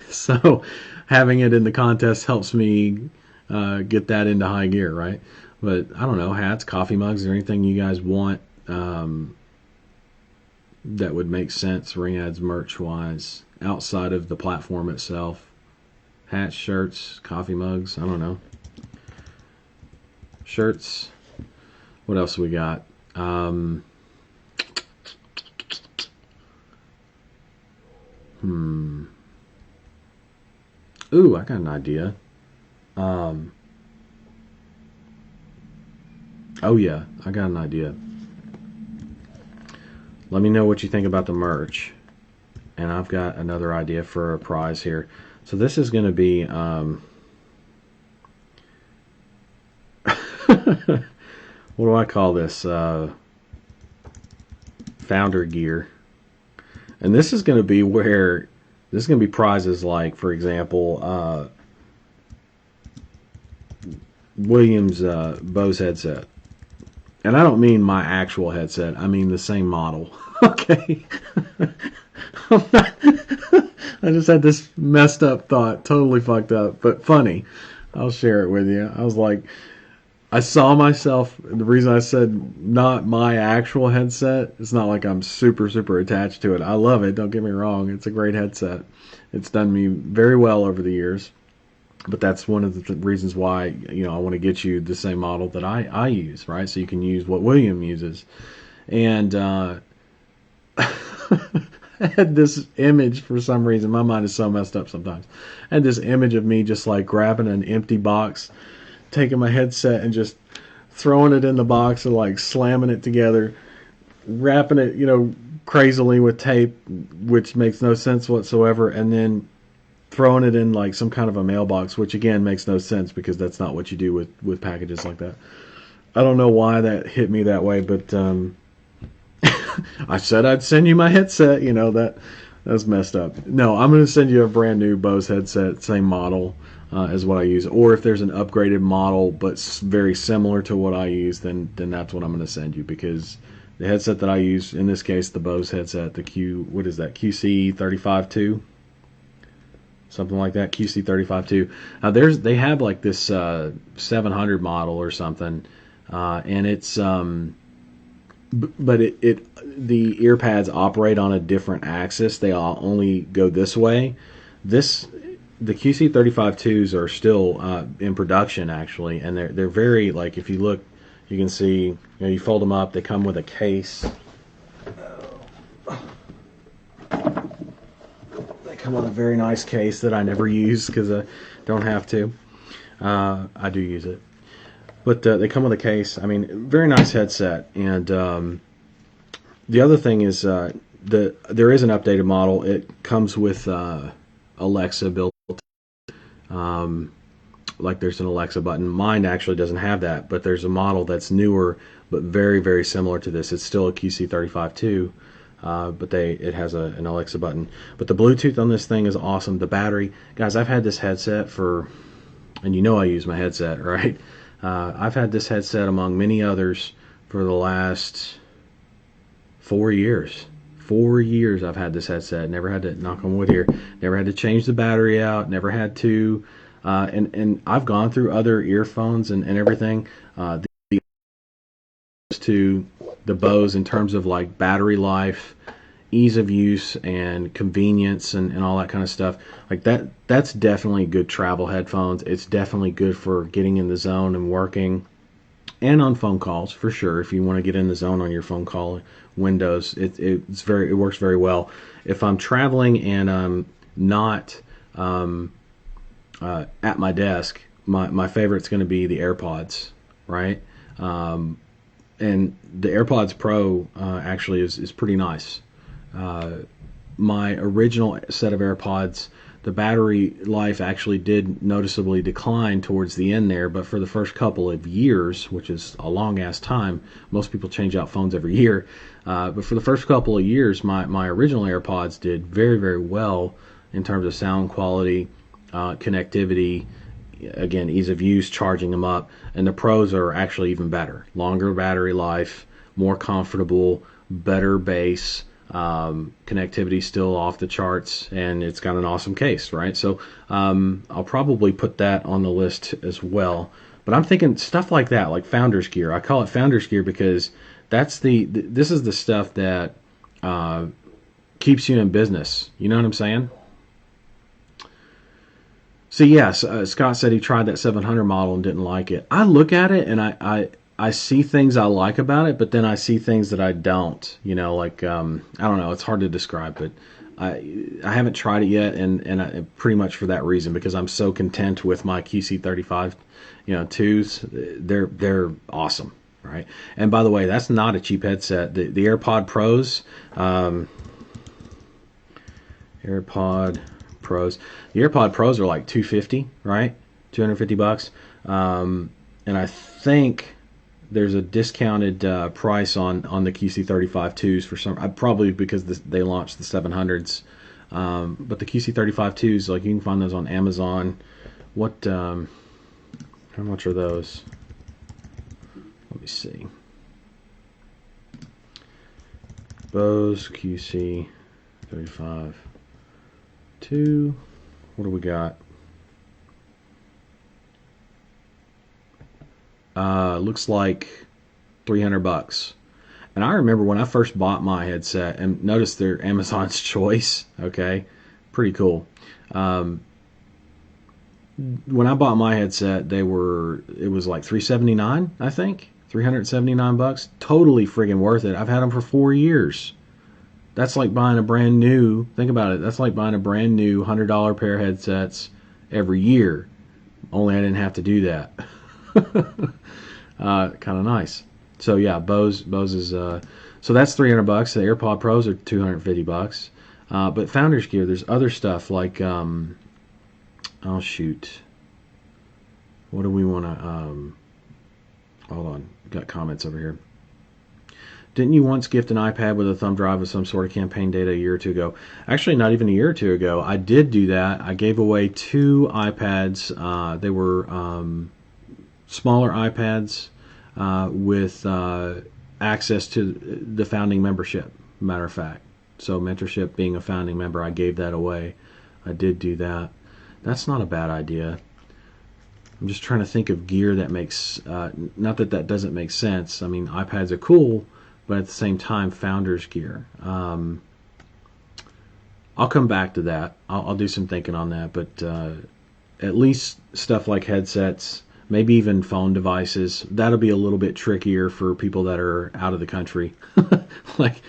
So having it in the contest helps me get that into high gear, right? But I don't know, hats, coffee mugs, or anything you guys want that would make sense Ring Ads merch-wise outside of the platform itself. Hats, shirts, coffee mugs, I don't know. Shirts. What else we got? Ooh, I got an idea. Oh yeah, I got an idea. Let me know what you think about the merch. And I've got another idea for a prize here. So this is going to be what do I call this? Founder gear. And this is going to be where this is going to be prizes like, for example, Williams Bose headset. And I don't mean my actual headset. I mean the same model. Okay. I just had this messed up thought. Totally fucked up, but funny. I'll share it with you. I was like, I saw myself. The reason I said not my actual headset, it's not like I'm super, super attached to it. I love it. Don't get me wrong. It's a great headset. It's done me very well over the years. But that's one of the reasons why, you know, I want to get you the same model that I use, right? So you can use what William uses. And I had this image for some reason. My mind is so messed up sometimes. I had this image of me just like grabbing an empty box, taking my headset and just throwing it in the box and like slamming it together, wrapping it, you know, crazily with tape, which makes no sense whatsoever, and then throwing it in like some kind of a mailbox, which again makes no sense because that's not what you do with packages like that. I don't know why that hit me that way, but I said I'd send you my headset. You know, that's messed up. No, I'm going to send you a brand new Bose headset, same model as what I use. Or if there's an upgraded model but very similar to what I use, then that's what I'm going to send you, because the headset that I use, in this case, the Bose headset, the QC35-2, something like that, QC35-2. They have like this 700 model or something, and it's but the ear pads operate on a different axis. They all only go this way. The QC35-2s are still in production actually, and they're very, like, if you look, you can see, you know, you fold them up. They come with a case. come with a very nice case that I never use because I don't have to. I do use it. But they come with a case. I mean, very nice headset. And the other thing is there is an updated model. It comes with Alexa built. Like there's an Alexa button. Mine actually doesn't have that, but there's a model that's newer, but very, very similar to this. It's still a QC35-2, but it has an Alexa button. But the Bluetooth on this thing is awesome. The battery, guys, I've had this headset and you know I use my headset, right? I've had this headset among many others for the last 4 years. 4 years I've had this headset. Never had to, knock on wood here, never had to change the battery out. Never had to, and I've gone through other earphones and everything. To the Bose in terms of like battery life, ease of use, and convenience, and all that kind of stuff. Like that's definitely good travel headphones. It's definitely good for getting in the zone and working, and on phone calls for sure. If you want to get in the zone on your phone call windows, it works very well. If I'm traveling and I'm not at my desk, my favorite's going to be the AirPods, right? And the AirPods Pro actually is pretty nice. My original set of AirPods, the battery life actually did noticeably decline towards the end there, but for the first couple of years, which is a long ass time, most people change out phones every year, but for the first couple of years, my original AirPods did very, very well in terms of sound quality, connectivity, again, ease of use, charging them up. And the Pros are actually even better. Longer battery life, more comfortable, better bass, connectivity still off the charts, and it's got an awesome case, right? So I'll probably put that on the list as well. But I'm thinking stuff like that, like Founders Gear. I call it Founders Gear because this is the stuff that keeps you in business. You know what I'm saying? So yes, Scott said he tried that 700 model and didn't like it. I look at it and I see things I like about it, but then I see things that I don't. You know, like I don't know. It's hard to describe, but I haven't tried it yet, and pretty much for that reason, because I'm so content with my QC35, twos. They're awesome, right? And by the way, that's not a cheap headset. The AirPod Pros, AirPod Pros. The AirPod Pros are like $250, right? $250. And I think there's a discounted price on the QC35-2s for some, probably because they launched the 700s. But the QC35-2s, like, you can find those on Amazon. How much are those? Let me see. Bose QC35 2. What do we got? Looks like $300. And I remember when I first bought my headset, and notice they're Amazon's choice. Okay, pretty cool. When I bought my headset, it was like $379, I think. $379. Totally friggin' worth it. I've had them for 4 years. That's like buying a brand new, think about it, that's like buying a brand new $100 pair of headsets every year. Only I didn't have to do that. Kind of nice. So yeah, Bose is, so that's $300. The AirPod Pros are $250. But Founders Gear, there's other stuff like, oh shoot. What do we want to, hold on, got comments over here. Didn't you once gift an iPad with a thumb drive of some sort of campaign data a year or two ago? Actually, not even a year or two ago. I did do that. I gave away 2 iPads. They were smaller iPads with access to the founding membership, matter of fact. So mentorship, being a founding member, I gave that away. I did do that. That's not a bad idea. I'm just trying to think of gear that makes, not that doesn't make sense. I mean, iPads are cool, but at the same time, Founders Gear. I'll come back to that. I'll do some thinking on that, but at least stuff like headsets, maybe even phone devices, that'll be a little bit trickier for people that are out of the country. Like,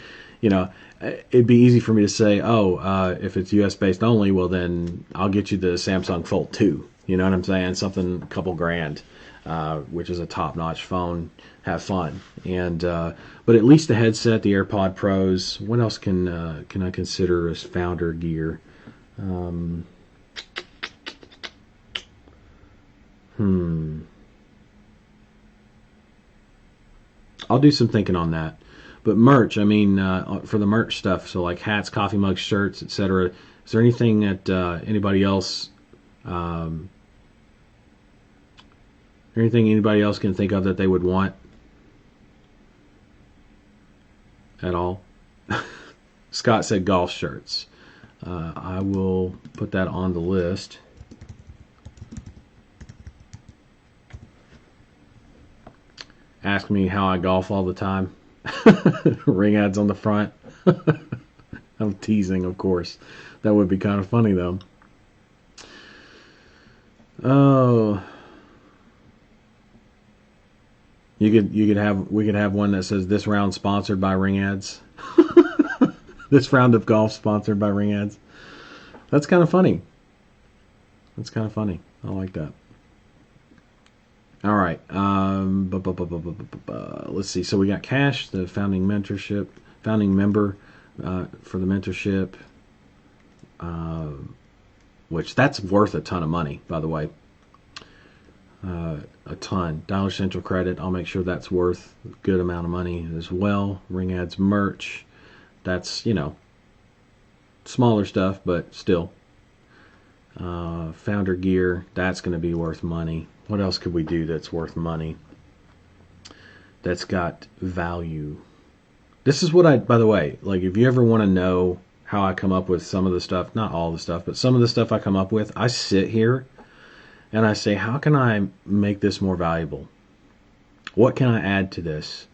you know, it'd be easy for me to say, oh, if it's US based only, well then I'll get you the Samsung Fold 2. You know what I'm saying? Something a couple grand, which is a top notch phone. Have fun. And but at least the headset, the AirPod Pros. What else can I consider as founder gear? I'll do some thinking on that. But merch, I mean, for the merch stuff, so like hats, coffee mugs, shirts, etc. Is there anything that um, anybody else can think of that they would want at all? Scott said golf shirts. I will put that on the list. Ask me how I golf all the time. Ring ads on the front. I'm teasing, of course. That would be kind of funny, though. Oh, we could have one that says this round sponsored by ring ads. This round of golf sponsored by ring ads. That's kind of funny. That's kind of funny. I like that. All right. Let's see. So we got Cash, the founding member for the mentorship, which that's worth a ton of money, by the way. A ton. Dollar Central credit. I'll make sure that's worth a good amount of money as well. Ring ads merch. That's, smaller stuff, but still. Founder gear. That's going to be worth money. What else could we do that's worth money? That's got value. This is what by the way, like if you ever want to know how I come up with some of the stuff, not all the stuff, but some of the stuff I come up with, I sit here and I say, how can I make this more valuable? What can I add to this?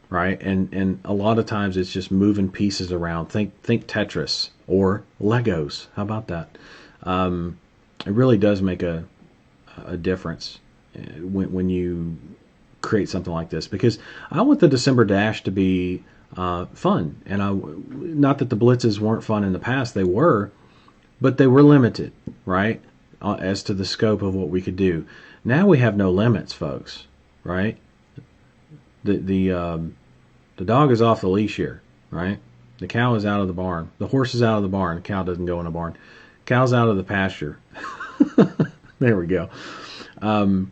Right? And a lot of times it's just moving pieces around. Think Tetris or Legos. How about that? It really does make a difference when you create something like this, because I want the December Dash to be fun, and not that the blitzes weren't fun in the past, they were, but they were limited, right, as to the scope of what we could do. Now we have no limits, folks, right? The dog is off the leash here, right? The cow is out of the barn. The horse is out of the barn. The cow doesn't go in a barn. Cow's out of the pasture. There we go. And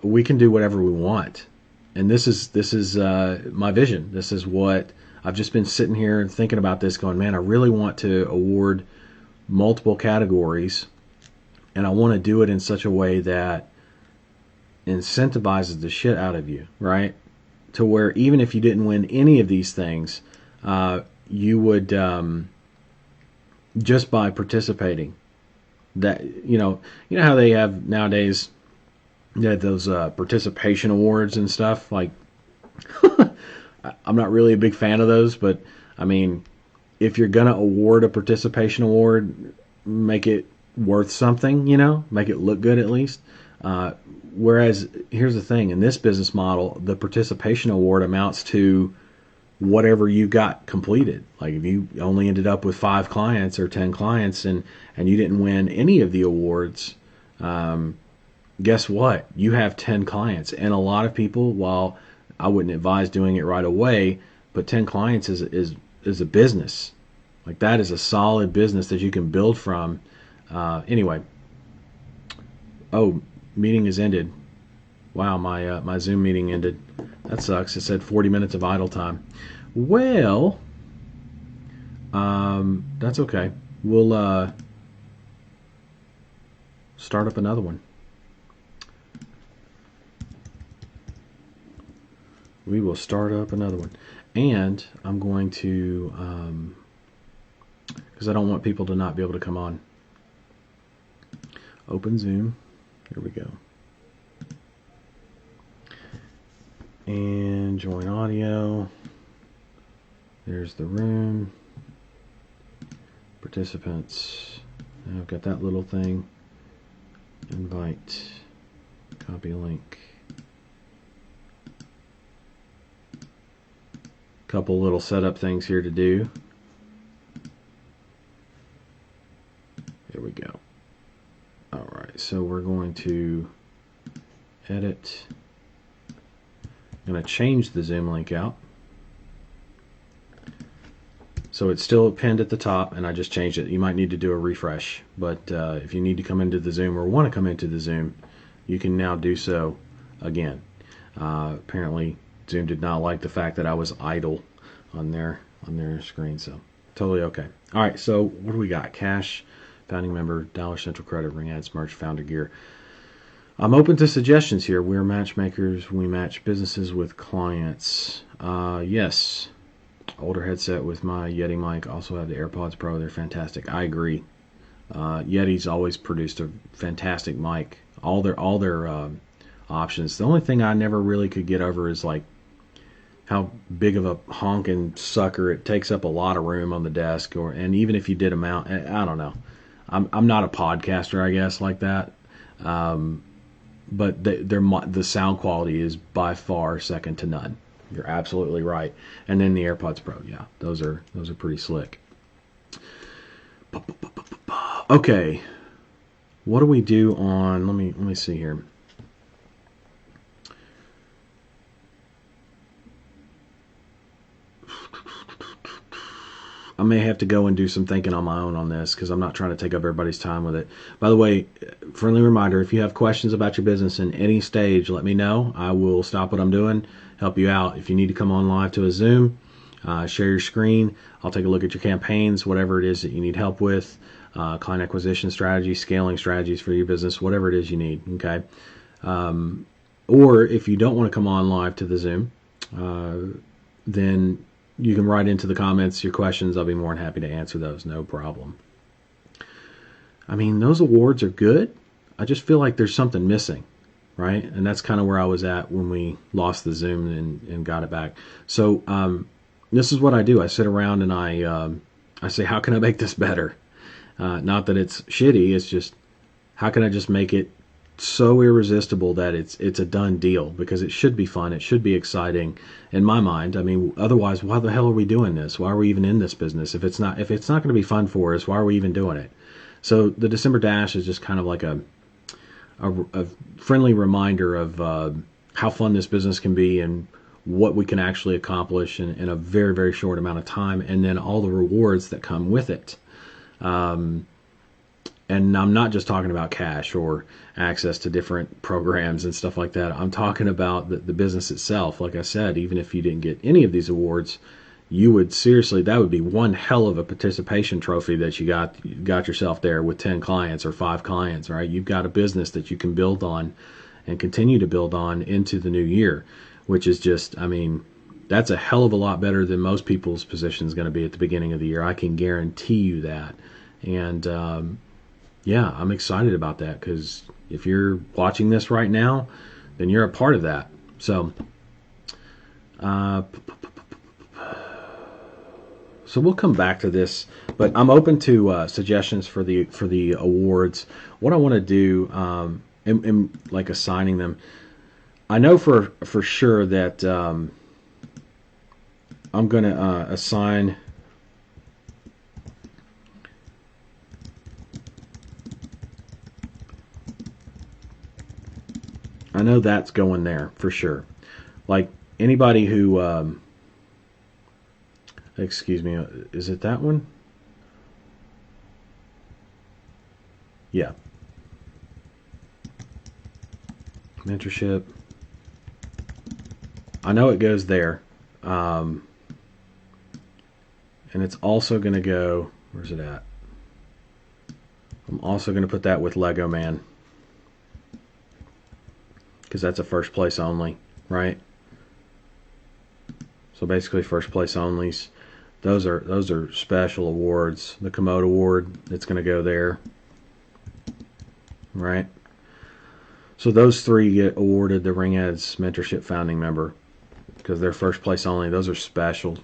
we can do whatever we want. And this is my vision. This is what I've just been sitting here and thinking about this, going, man, I really want to award multiple categories, and I want to do it in such a way that incentivizes the shit out of you, right? To where even if you didn't win any of these things, you would just by participating. That you know how they have nowadays, they have those participation awards and stuff. Like, I'm not really a big fan of those, but I mean, if you're gonna award a participation award, make it worth something. Make it look good at least. Whereas here's the thing: in this business model, the participation award amounts to whatever you got completed. Like if you only ended up with 5 clients or 10 clients and you didn't win any of the awards, guess what? You have 10 clients. And a lot of people, while I wouldn't advise doing it right away, but 10 clients is a business. Like that is a solid business that you can build from. Anyway. Oh, meeting is ended. Wow, my Zoom meeting ended. That sucks. It said 40 minutes of idle time. Well, that's okay. We'll start up another one. We will start up another one. And I'm going to, because I don't want people to not be able to come on. Open Zoom. Here we go. And join audio. There's the room. Participants. Now I've got that little thing. Invite. Copy link. Couple little setup things here to do. There we go. All right, so we're going to edit. I'm going to change the Zoom link out. So it's still pinned at the top, and I just changed it. You might need to do a refresh, but if you need to come into the Zoom or want to come into the Zoom, you can now do so again. Apparently, Zoom did not like the fact that I was idle on their screen, so totally okay. All right, so what do we got? Cash, founding member, Dollar Central Credit, Ring Ads, Merch, Founder Gear. I'm open to suggestions here. We're matchmakers. We match businesses with clients. Yes. Older headset with my Yeti mic. Also have the AirPods Pro. They're fantastic. I agree. Yeti's always produced a fantastic mic. All their options. The only thing I never really could get over is like how big of a honking sucker it takes up a lot of room on the desk, and even if you did a mount, I don't know. I'm not a podcaster, I guess, like that. But the sound quality is by far second to none. You're absolutely right. And then the AirPods Pro, yeah, those are pretty slick. Okay, what do we do on? Let me see here. I may have to go and do some thinking on my own on this because I'm not trying to take up everybody's time with it. By the way, friendly reminder, if you have questions about your business in any stage, let me know. I will stop what I'm doing, help you out. If you need to come on live to a Zoom, share your screen. I'll take a look at your campaigns, whatever it is that you need help with, client acquisition strategies, scaling strategies for your business, whatever it is you need, okay? Or if you don't want to come on live to the Zoom, then you can write into the comments your questions. I'll be more than happy to answer those. No problem. I mean, those awards are good. I just feel like there's something missing, right? And that's kind of where I was at when we lost the Zoom and got it back. So this is what I do. I sit around and I say, how can I make this better? Not that it's shitty. It's just, how can I just make it so irresistible that it's a done deal, because it should be fun, it should be exciting in my mind. I mean, otherwise, why the hell are we doing this? Why are we even in this business? If it's not going to be fun for us, why are we even doing it? So the December Dash is just kind of like a friendly reminder of how fun this business can be and what we can actually accomplish in a very, very short amount of time, and then all the rewards that come with it. And I'm not just talking about cash or access to different programs and stuff like that. I'm talking about the business itself. Like I said, even if you didn't get any of these awards, you would seriously, that would be one hell of a participation trophy that you got yourself there with 10 clients or 5 clients, right? You've got a business that you can build on and continue to build on into the new year, which is just, I mean, that's a hell of a lot better than most people's position is going to be at the beginning of the year. I can guarantee you that. And, yeah, I'm excited about that, because if you're watching this right now, then you're a part of that. So, so we'll come back to this, but I'm open to suggestions for the awards. What I want to do, and like assigning them, I know for sure that I'm going to assign. I know that's going there for sure. Like anybody who, excuse me, is it that one? Yeah. Mentorship. I know it goes there. And it's also going to go, where's it at? I'm also going to put that with Lego Man, because that's a first place only, right? So basically first place onlys. Those are special awards. The Commode Award, it's going to go there, right? So those 3 get awarded the Ring Ads Mentorship Founding Member because they're first place only. Those are special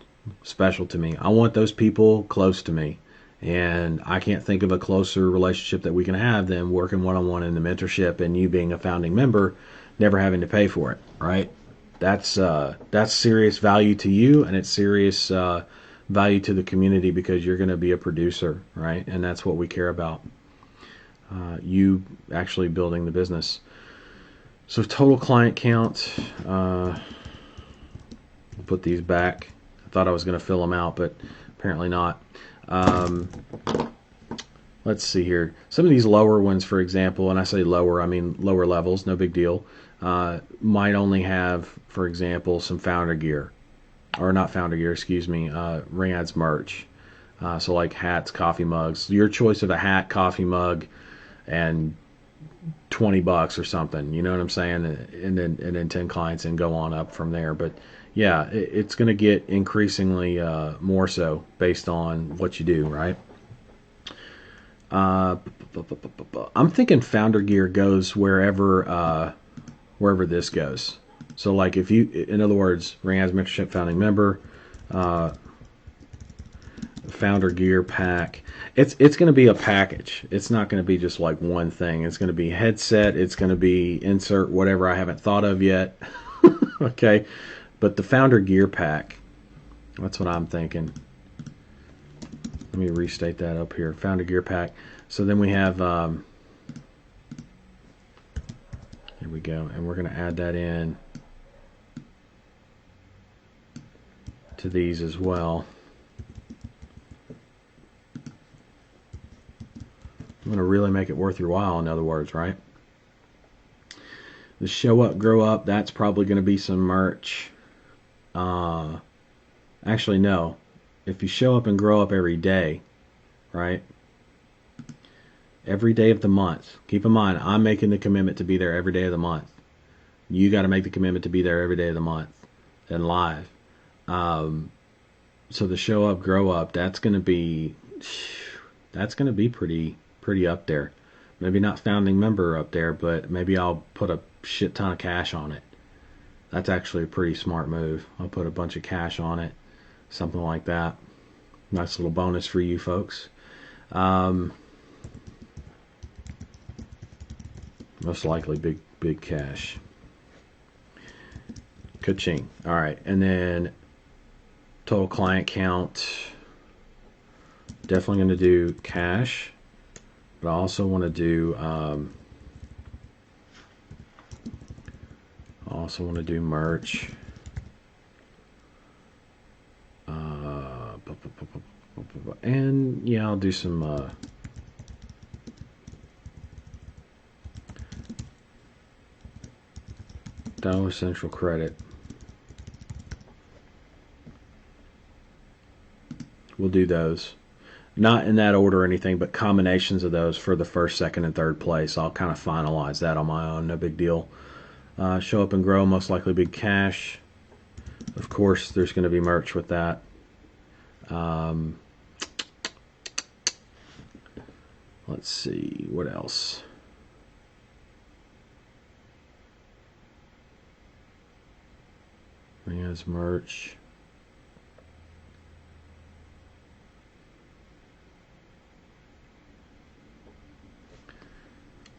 to me. I want those people close to me. And I can't think of a closer relationship that we can have than working one-on-one in the mentorship and you being a founding member, never having to pay for it, right? that's serious value to you, and it's serious value to the community because you're going to be a producer, right? And that's what we care about. You actually building the business. So total client count. We'll put these back. I thought I was going to fill them out, but apparently not. Let's see here. Some of these lower ones, for example, and I say lower, I mean lower levels, no big deal, might only have, for example, some founder gear. Or not founder gear, excuse me, Rand's merch. So like hats, coffee mugs. Your choice of a hat, coffee mug, and $20 or something. You know what I'm saying? And then 10 clients and go on up from there. But yeah, it's going to get increasingly more so based on what you do, right? I'm thinking founder gear goes wherever this goes. So like if you, in other words, Rand's Mentorship founding member, founder gear pack. It's going to be a package. It's not going to be just like one thing. It's going to be headset. It's going to be insert whatever I haven't thought of yet. Okay, but the founder gear pack. That's what I'm thinking. Let me restate that up here. Founder gear pack. So then we have. Here we go, and we're going to add that in to these as well. I'm going to really make it worth your while, in other words, right? The show up, grow up, that's probably going to be some merch. Actually, no. If you show up and grow up every day, right? Every day of the month. Keep in mind, I'm making the commitment to be there every day of the month. You got to make the commitment to be there every day of the month and live. So the show up, grow up, that's going to be pretty up there. Maybe not founding member up there, but maybe I'll put a shit ton of cash on it. That's actually a pretty smart move. I'll put a bunch of cash on it, something like that. Nice little bonus for you folks. Most likely big cash. Ka-ching. All right, and then total client count. Definitely going to do cash. But I also want to do merch. And yeah, I'll do some Dollar Central credit. We'll do those. Not in that order or anything, but combinations of those for the first, second, and third place. I'll kind of finalize that on my own. No big deal. Show up and grow, most likely big cash. Of course, there's going to be merch with that. Let's see, what else? There's merch.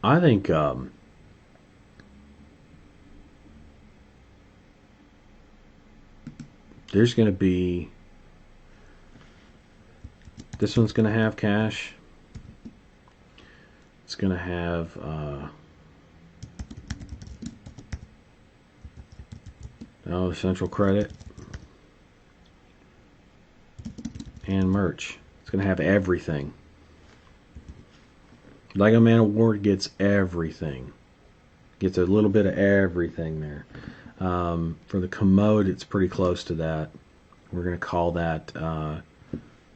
I think there's going to be, this one's going to have cash. It's going to have Central credit and merch. It's going to have everything. Lego Man Award gets everything. Gets a little bit of everything there. For the commode, it's pretty close to that. We're going to call that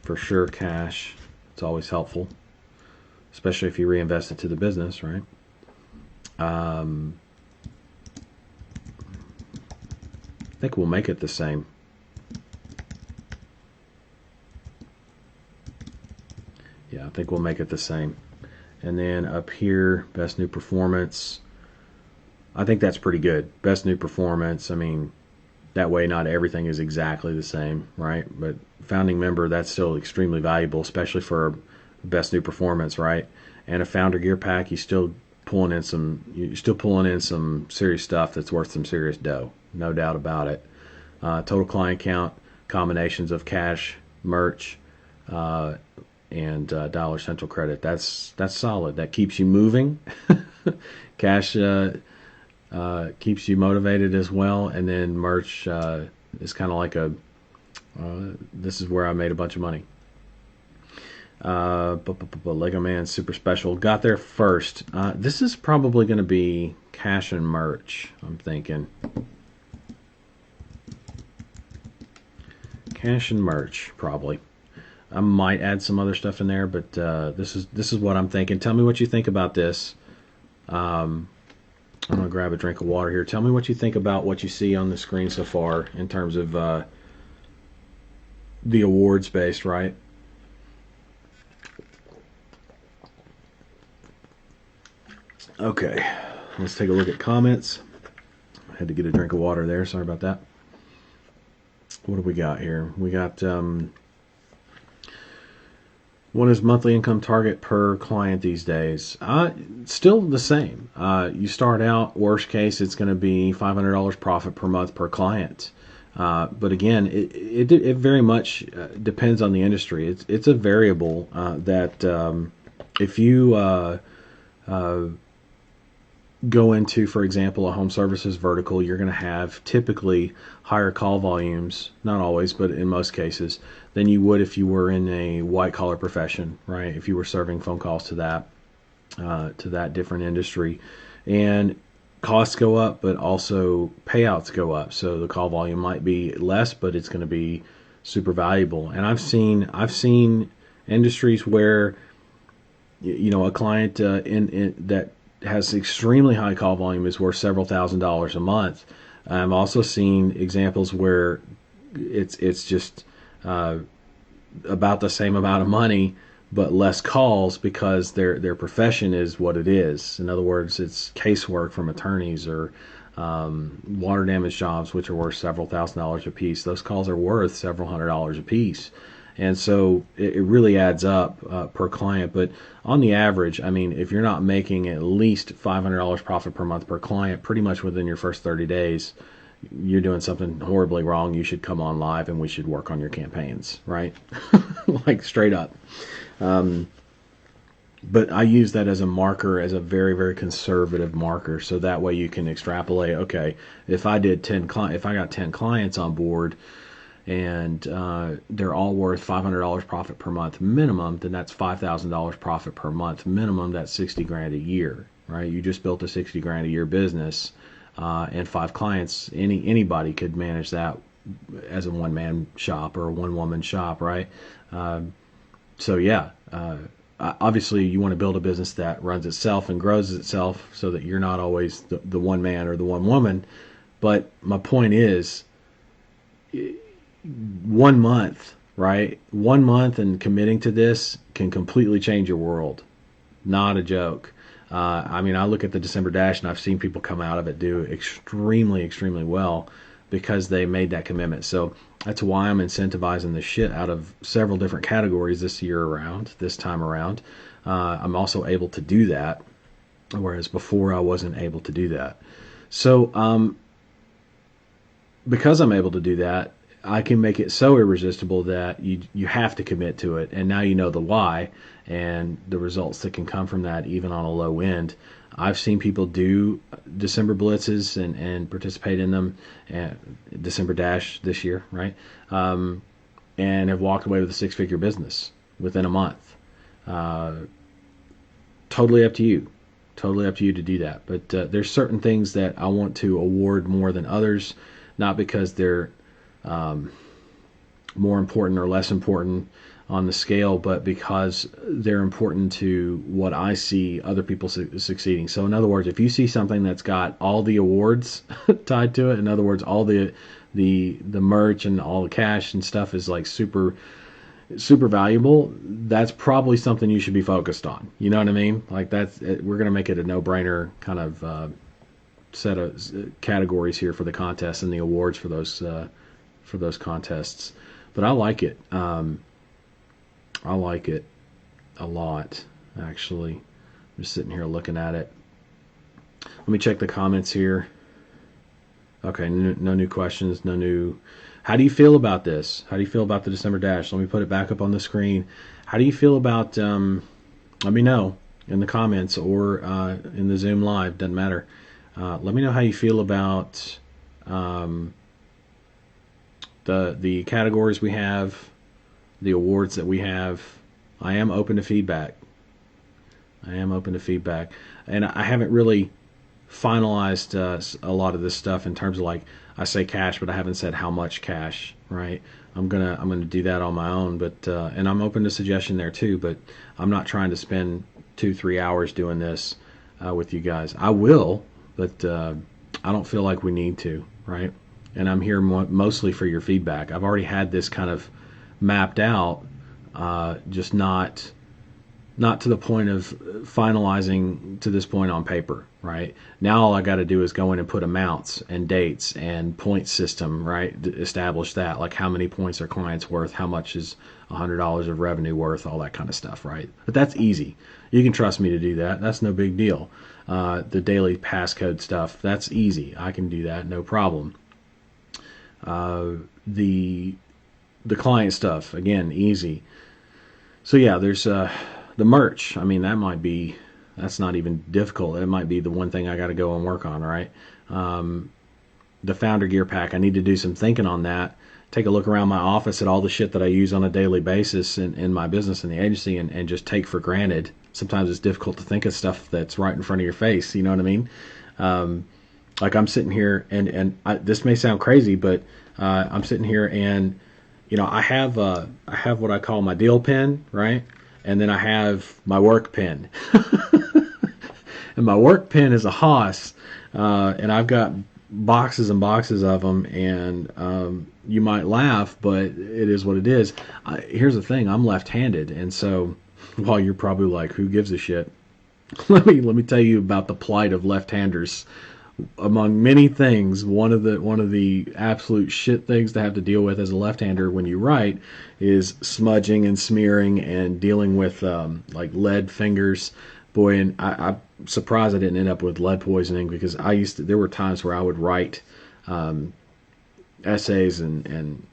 for sure cash. It's always helpful, especially if you reinvest it to the business, right? I think we'll make it the same. Yeah, I think we'll make it the same. And then up here, best new performance. I think that's pretty good. Best new performance. I mean, that way not everything is exactly the same, right? But founding member, that's still extremely valuable, especially for best new performance, right? And a founder gear pack, you're still pulling in some serious stuff that's worth some serious dough, no doubt about it. Total client count, combinations of cash, merch, uh, and Dollar Central credit. That's solid. That keeps you moving. Cash keeps you motivated as well, and then merch is kind of like a this is where I made a bunch of money. Lego Man Super Special got there first. This is probably going to be cash and merch, I'm thinking. Cash and merch, probably. I might add some other stuff in there, but this is what I'm thinking. Tell me what you think about this. I'm gonna grab a drink of water here. Tell me what you think about what you see on the screen so far in terms of the awards based, right? Okay, let's take a look at comments. I had to get a drink of water there. Sorry about that. What do we got here? We got what is monthly income target per client these days? Still the same. You start out, worst case, it's going to be $500 profit per month per client. But again, it very much depends on the industry. It's a variable that if you go into, for example, a home services vertical, you're going to have typically higher call volumes, not always, but in most cases, than you would if you were in a white collar profession, right? If you were serving phone calls to that different industry, and costs go up, but also payouts go up. So the call volume might be less, but it's going to be super valuable. And I've seen industries where a client in that has extremely high call volume is worth several $1,000s a month. I'm also seeing examples where it's just about the same amount of money but less calls because their profession is what it is. In other words, it's casework from attorneys or water damage jobs, which are worth several $1,000s a piece. Those calls are worth several $100s a piece. And so it really adds up per client. But on the average, I mean, if you're not making at least $500 profit per month per client, pretty much within your first 30 days, you're doing something horribly wrong. You should come on live and we should work on your campaigns, right? Like straight up. But I use that as a marker, as a very, very conservative marker. So that way you can extrapolate, okay, if I got 10 clients on board, and they're all worth $500 profit per month minimum, then that's $5,000 profit per month minimum. That's 60 grand a year, right? You just built a 60 grand a year business, and 5 clients. Anybody could manage that as a one man shop or a one woman shop, right? So yeah, obviously you want to build a business that runs itself and grows itself, so that you're not always the one man or the one woman. But my point is, 1 month, right? 1 month and committing to this can completely change your world. Not a joke. I mean, I look at the December Dash and I've seen people come out of it do extremely, extremely well because they made that commitment. So that's why I'm incentivizing the shit out of several different categories this time around. I'm also able to do that, whereas before I wasn't able to do that. So because I'm able to do that, I can make it so irresistible that you have to commit to it. And now you know the why and the results that can come from that, even on a low end. I've seen people do December blitzes and participate in them, and December Dash this year, right? And have walked away with a 6-figure business within a month. Totally up to you. Totally up to you to do that. But there's certain things that I want to award more than others, not because they're more important or less important on the scale, but because they're important to what I see other people succeeding. So in other words, if you see something that's got all the awards tied to it, in other words, all the merch and all the cash and stuff is like super valuable, that's probably something you should be focused on. You know what I mean? Like we're going to make it a no-brainer kind of set of categories here for the contests and the awards for those contests. But I like it. I like it a lot, actually. I'm just sitting here looking at it. Let me check the comments here. Okay, no new questions, no new. How do you feel about this? How do you feel about the December dash? Let me put it back up on the screen. How do you feel about? Let me know in the comments or in the Zoom live. Doesn't matter. Let me know how you feel about um, the categories we have, the awards that we have. I am open to feedback. I am open to feedback, and I haven't really finalized a lot of this stuff in terms of, like, I say cash, but I haven't said how much cash. Right? I'm gonna do that on my own, but and I'm open to suggestion there too. But I'm not trying to spend 2-3 hours doing this with you guys. I will, but I don't feel like we need to. Right? And I'm here mostly for your feedback. I've already had this kind of mapped out, just not to the point of finalizing to this point on paper, right? Now all I got to do is go in and put amounts and dates and point system, right? Establish that, like how many points are clients worth, how much is $100 of revenue worth, all that kind of stuff, right? But that's easy. You can trust me to do that. That's no big deal. The daily passcode stuff, that's easy. I can do that, no problem. The client stuff, again, easy. So yeah, there's the merch. I mean, that's not even difficult. It might be the one thing I got to go and work on, right? The founder gear pack, I need to do some thinking on that. Take a look around my office at all the shit that I use on a daily basis in my business and the agency, and just take for granted. Sometimes it's difficult to think of stuff that's right in front of your face. You know what I mean? Like I'm sitting here, and this may sound crazy, but I'm sitting here, and I have what I call my deal pen, right? And then I have my work pen. And my work pen is a Haas, and I've got boxes and boxes of them, and you might laugh, but it is what it is. Here's the thing, I'm left-handed, and so while you're probably like, who gives a shit? Let me tell you about the plight of left-handers. Among many things, one of the absolute shit things to have to deal with as a left-hander when you write is smudging and smearing and dealing with like lead fingers. Boy, and I'm surprised I didn't end up with lead poisoning, because there were times where I would write essays and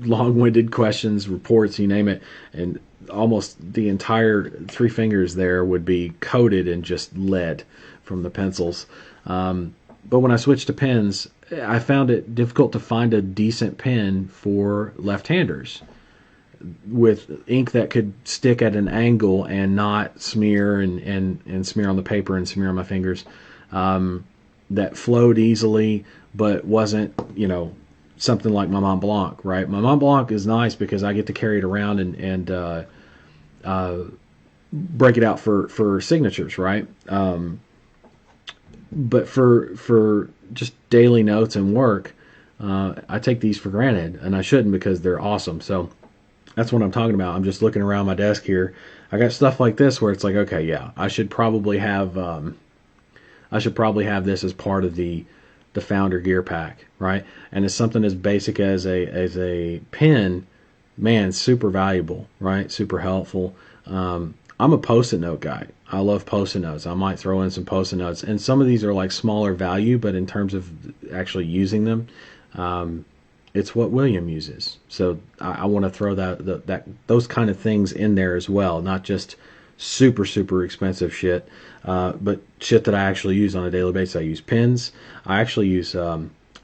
long-winded questions, reports, you name it, and almost the entire three fingers there would be coated in just lead from the pencils. But when I switched to pens, I found it difficult to find a decent pen for left-handers with ink that could stick at an angle and not smear and smear on the paper and smear on my fingers, that flowed easily but wasn't, something like my Mont Blanc, right? My Mont Blanc is nice because I get to carry it around and break it out for signatures, right? But for just daily notes and work, I take these for granted, and I shouldn't, because they're awesome. So that's what I'm talking about. I'm just looking around my desk here. I got stuff like this where it's like, okay, yeah, I should probably have this as part of the founder gear pack, right? And it's something as basic as a pen, man, super valuable, right? Super helpful. I'm a post-it note guy. I love post-it notes. I might throw in some post-it notes, and some of these are like smaller value, but in terms of actually using them, it's what William uses. So I want to throw those kind of things in there as well, not just super expensive shit, but shit that I actually use on a daily basis. I use pens. I actually use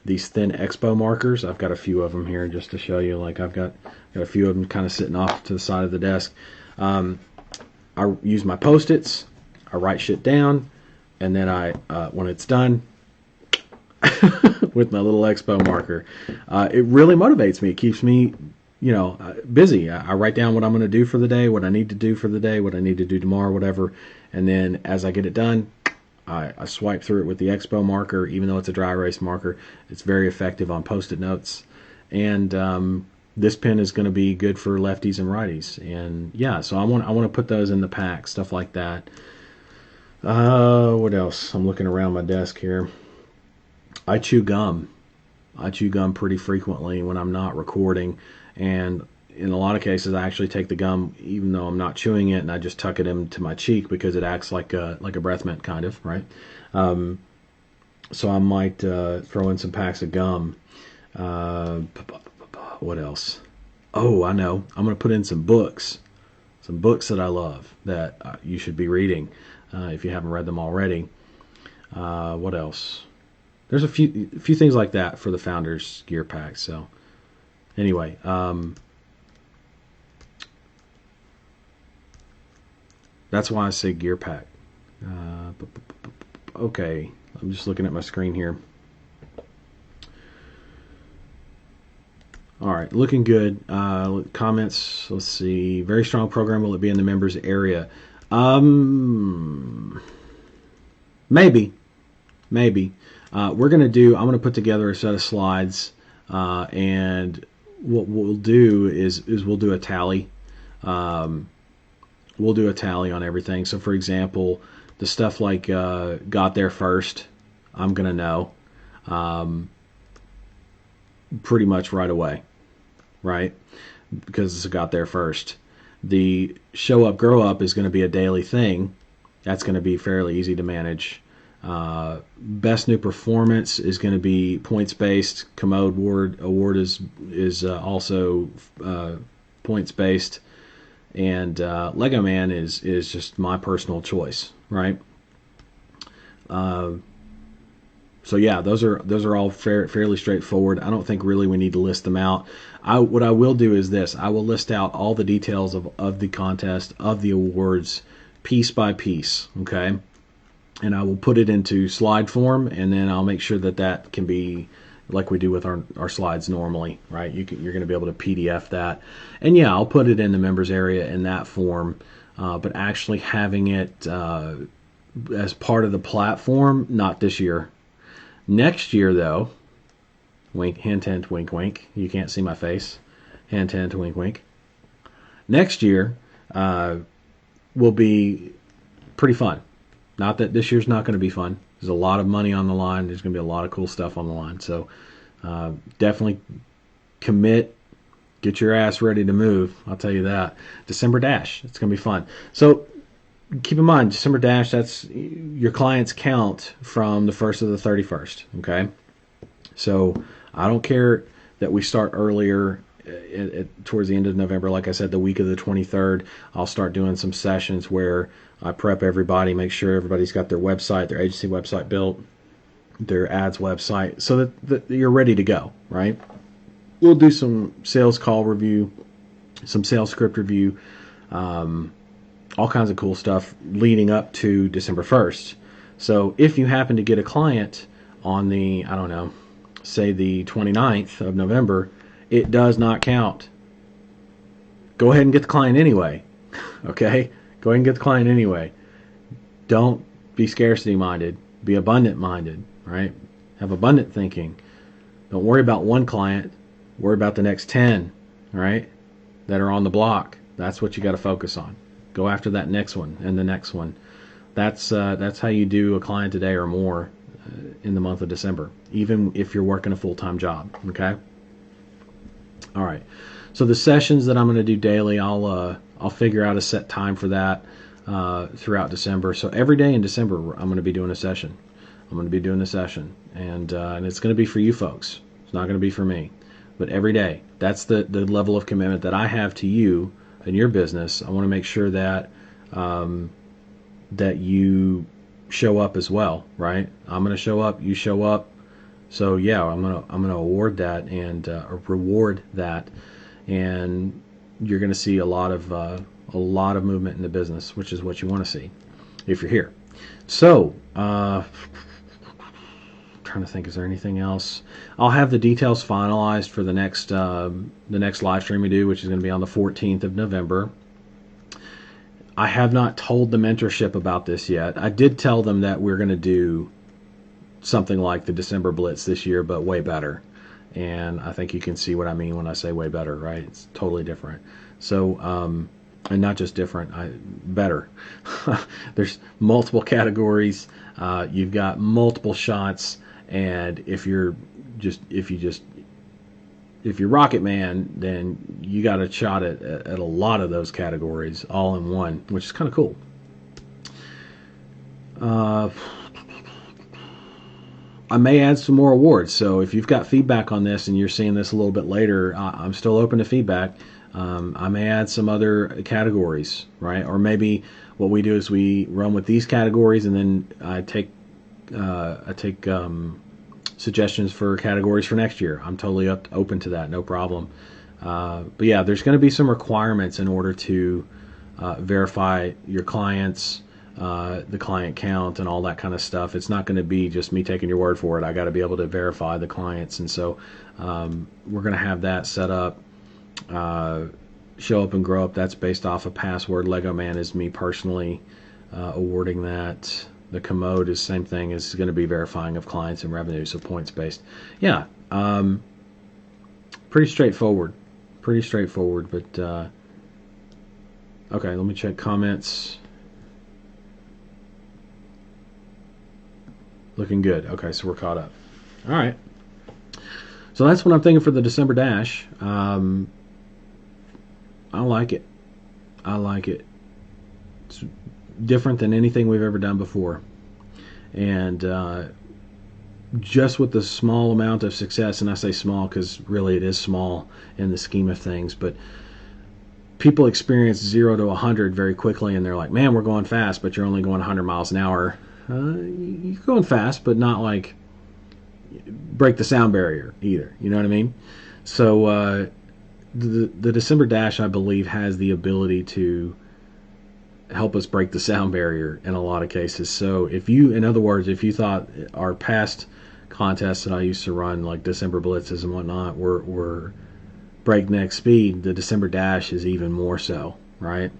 these thin Expo markers. I've got a few of them here just to show you. Like I've got a few of them kind of sitting off to the side of the desk. I use my Post-its. I write shit down, and then when it's done, with my little Expo marker, it really motivates me. It keeps me, busy. I write down what I'm going to do for the day, what I need to do for the day, what I need to do tomorrow, whatever. And then as I get it done, I swipe through it with the Expo marker. Even though it's a dry erase marker, it's very effective on Post-it notes. And this pen is going to be good for lefties and righties. And yeah, so I want to put those in the pack, stuff like that. What else? I'm looking around my desk here. I chew gum. I chew gum pretty frequently when I'm not recording, and in a lot of cases I actually take the gum even though I'm not chewing it, and I just tuck it into my cheek because it acts like a breath mint, kind of, right? So I might throw in some packs of gum. Uh, what else? Oh, I know. I'm going to put in some books. Some books that I love that you should be reading if you haven't read them already. What else? There's a few things like that for the Founders Gear Pack. So anyway, that's why I say Gear Pack. Okay, I'm just looking at my screen here. All right, looking good. Comments. Let's see. Very strong program. Will it be in the members area? Maybe. We're gonna do. I'm gonna put together a set of slides, and what we'll do is we'll do a tally. We'll do a tally on everything. So, for example, the stuff like got there first, I'm gonna know pretty much right away, right? Because it got there first. The show up, grow up is going to be a daily thing. That's going to be fairly easy to manage. Best new performance is going to be points based. Commode award is also points based, and Lego Man is just my personal choice, right? So yeah, those are all fairly straightforward. I don't think really we need to list them out. What I will do is this: I will list out all the details of the contest, of the awards, piece by piece. Okay, and I will put it into slide form, and then I'll make sure that can be like we do with our slides normally, right? You're going to be able to PDF that, and yeah, I'll put it in the members area in that form. But actually having it as part of the platform, not this year. Next year, though, wink, hint, hint, wink, wink. You can't see my face. Hint, hint, wink, wink. Next year will be pretty fun. Not that this year's not going to be fun. There's a lot of money on the line. There's going to be a lot of cool stuff on the line. So definitely commit. Get your ass ready to move. I'll tell you that. December Dash. It's going to be fun. So keep in mind, December Dash, that's your clients count from the 1st to the 31st, okay? So I don't care that we start earlier towards the end of November. Like I said, the week of the 23rd, I'll start doing some sessions where I prep everybody, make sure everybody's got their website, their agency website built, their ads website, so that you're ready to go, right? We'll do some sales call review, some sales script review, all kinds of cool stuff leading up to December 1st. So if you happen to get a client on the, I don't know, say the 29th of November, it does not count. Go ahead and get the client anyway. Okay? Go ahead and get the client anyway. Don't be scarcity minded. Be abundant minded, right? Have abundant thinking. Don't worry about one client. Worry about the next 10, right? That are on the block. That's what you got to focus on. Go after that next one and the next one. That's how you do a client a day or more in the month of December, even if you're working a full-time job. Okay. All right. So the sessions that I'm going to do daily, I'll figure out a set time for that throughout December. So every day in December, I'm going to be doing a session. and it's going to be for you folks. It's not going to be for me, but every day. That's the level of commitment that I have to you in your business. I want to make sure that that you show up as well, right? I'm going to show up, you show up. So yeah, I'm gonna award that and reward that, and you're going to see a lot of movement in the business, which is what you want to see if you're here. So trying to think, is there anything else? I'll have the details finalized for the next live stream we do, which is going to be on the 14th of November. I have not told the mentorship about this yet. I did tell them that we're going to do something like the December Blitz this year, but way better. And I think you can see what I mean when I say way better, right? It's totally different. So, and not just different, better. There's multiple categories. You've got multiple shots, and if you're Rocket Man, then you got a shot at a lot of those categories all in one, which is kind of cool. I may add some more awards. So if you've got feedback on this and you're seeing this a little bit later, I'm still open to feedback. I may add some other categories, right? Or maybe what we do is we run with these categories, and then I take suggestions for categories for next year. I'm totally open to that, no problem. But yeah, there's going to be some requirements in order to verify your clients, the client count, and all that kind of stuff. It's not going to be just me taking your word for it. I got to be able to verify the clients, and so we're going to have that set up. Show Up and Grow Up, that's based off a password. Lego Man is me personally awarding that. The commode is the same thing, is going to be verifying of clients and revenue, so points based. Yeah, pretty straightforward. But okay, let me check comments. Looking good. Okay, so we're caught up. All right. So that's what I'm thinking for the December Dash. I like it. It's different than anything we've ever done before. And just with the small amount of success, and I say small because really it is small in the scheme of things, but people experience 0 to 100 very quickly, and they're like, man, we're going fast, but you're only going 100 miles an hour. You're going fast, but not like break the sound barrier either. You know what I mean? So the December Dash, I believe, has the ability to help us break the sound barrier in a lot of cases. So in other words, if you thought our past contests that I used to run, like December Blitzes and whatnot, were breakneck speed, the December Dash is even more so, right?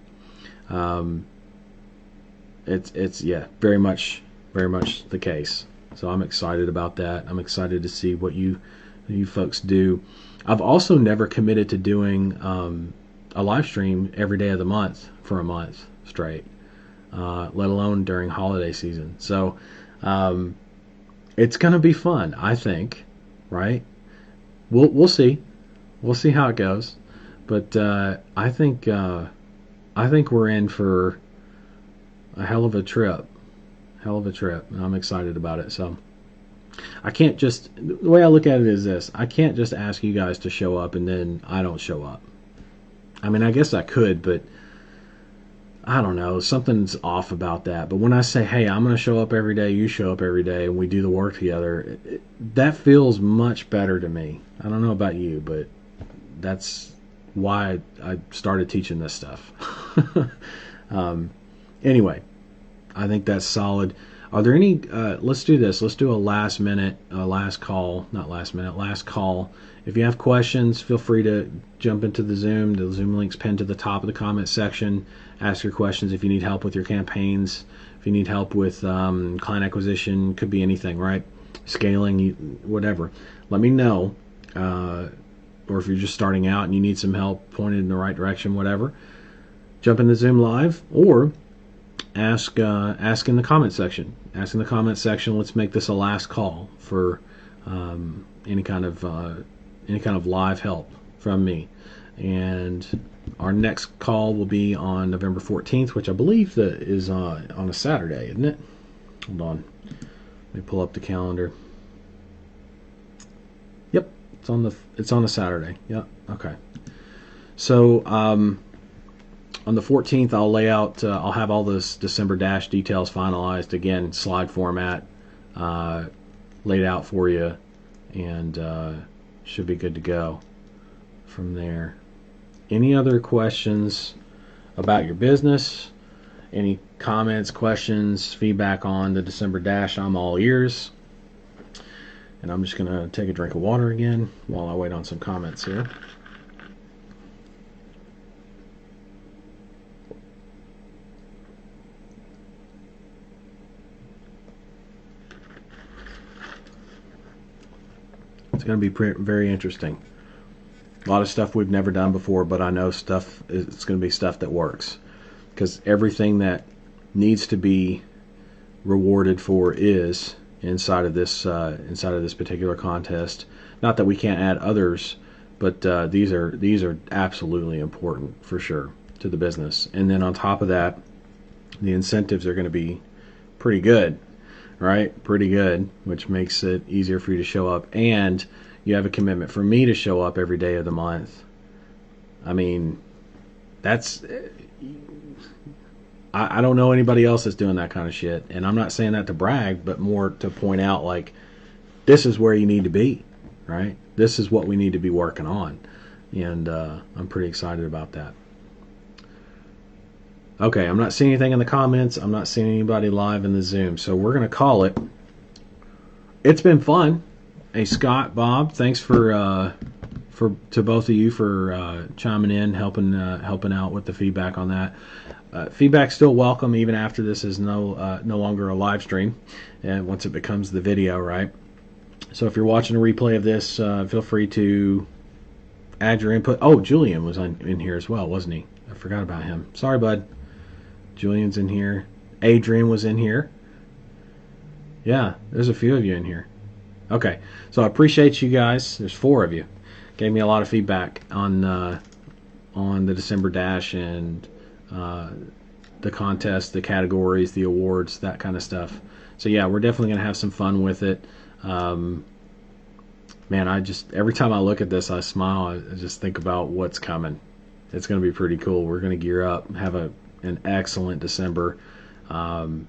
It's very much the case. So I'm excited about that. I'm excited to see what you folks do. I've also never committed to doing a live stream every day of the month for a month straight, let alone during holiday season. So it's going to be fun, I think, right? We'll see. We'll see how it goes. But I think we're in for a hell of a trip. And I'm excited about it. So I can't just, the way I look at it is this: I can't just ask you guys to show up and then I don't show up. I mean, I guess I could, but I don't know, something's off about that. But when I say, hey, I'm going to show up every day, you show up every day, and we do the work together, that feels much better to me. I don't know about you, but that's why I started teaching this stuff. Anyway, I think that's solid. Are there any, let's do this. Let's do a last call. If you have questions, feel free to jump into the Zoom. The Zoom link's pinned to the top of the comment section. Ask your questions if you need help with your campaigns. If you need help with client acquisition, could be anything, right? Scaling, whatever. Let me know. Or if you're just starting out and you need some help pointed in the right direction, whatever. Jump in the Zoom live, or ask in the comment section. Ask in the comment section. Let's make this a last call for any kind of live help from me. And our next call will be on November 14th, which I believe that is on a Saturday, isn't it? Hold on. Let me pull up the calendar. Yep, it's on a Saturday. Yep. Okay. So on the 14th, I'll lay out. I'll have all this December Dash details finalized. Again, slide format laid out for you, and should be good to go from there. Any other questions about your business? Any comments, questions, feedback on the December Dash? I'm all ears. And I'm just going to take a drink of water again while I wait on some comments here. It's going to be very interesting. A lot of stuff we've never done before, but I know it's going to be stuff that works, because everything that needs to be rewarded for is inside of this particular contest. Not that we can't add others, but these are absolutely important for sure to the business. And then on top of that, the incentives are going to be pretty good. right? Pretty good, which makes it easier for you to show up. And you have a commitment for me to show up every day of the month. I mean, that's... I don't know anybody else that's doing that kind of shit. And I'm not saying that to brag, but more to point out, like, this is where you need to be, right? This is what we need to be working on. And I'm pretty excited about that. Okay, I'm not seeing anything in the comments. I'm not seeing anybody live in the Zoom. So we're going to call it. It's been fun. Hey, Scott, Bob, thanks to both of you for chiming in, helping out with the feedback on that. Feedback's still welcome even after this is no longer a live stream, and once it becomes the video, right? So if you're watching a replay of this, feel free to add your input. Oh, Julian was in here as well, wasn't he? I forgot about him. Sorry, bud. Julian's in here. Adrian was in here. Yeah, there's a few of you in here. Okay, so I appreciate you guys. There's 4 of you. Gave me a lot of feedback on the December Dash and the contest, the categories, the awards, that kind of stuff. So yeah, we're definitely gonna have some fun with it. Man, every time I look at this, I smile. I just think about what's coming. It's gonna be pretty cool. We're gonna gear up, have an excellent December. We're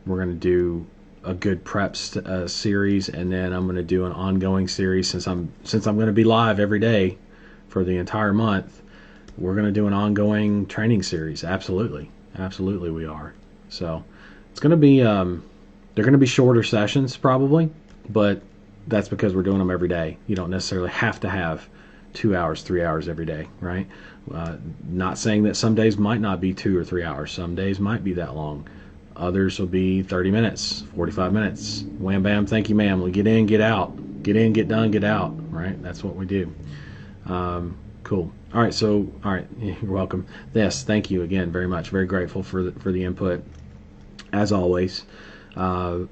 gonna do a good prep series, and then I'm gonna do an ongoing series since I'm gonna be live every day for the entire month. We're going to do an ongoing training series. Absolutely we are. So it's going to be they're going to be shorter sessions probably, but that's because we're doing them every day. You don't necessarily have to have 2 hours, 3 hours every day, right? Not saying that some days might not be 2 or 3 hours. Some days might be that long. Others will be 30 minutes, 45 minutes. Wham bam, thank you ma'am. We get in, get out. Get in, get done, get out, right? That's what we do. Cool. All right, you're welcome. Yes, thank you again very much. Very grateful for the input, as always. Yeah,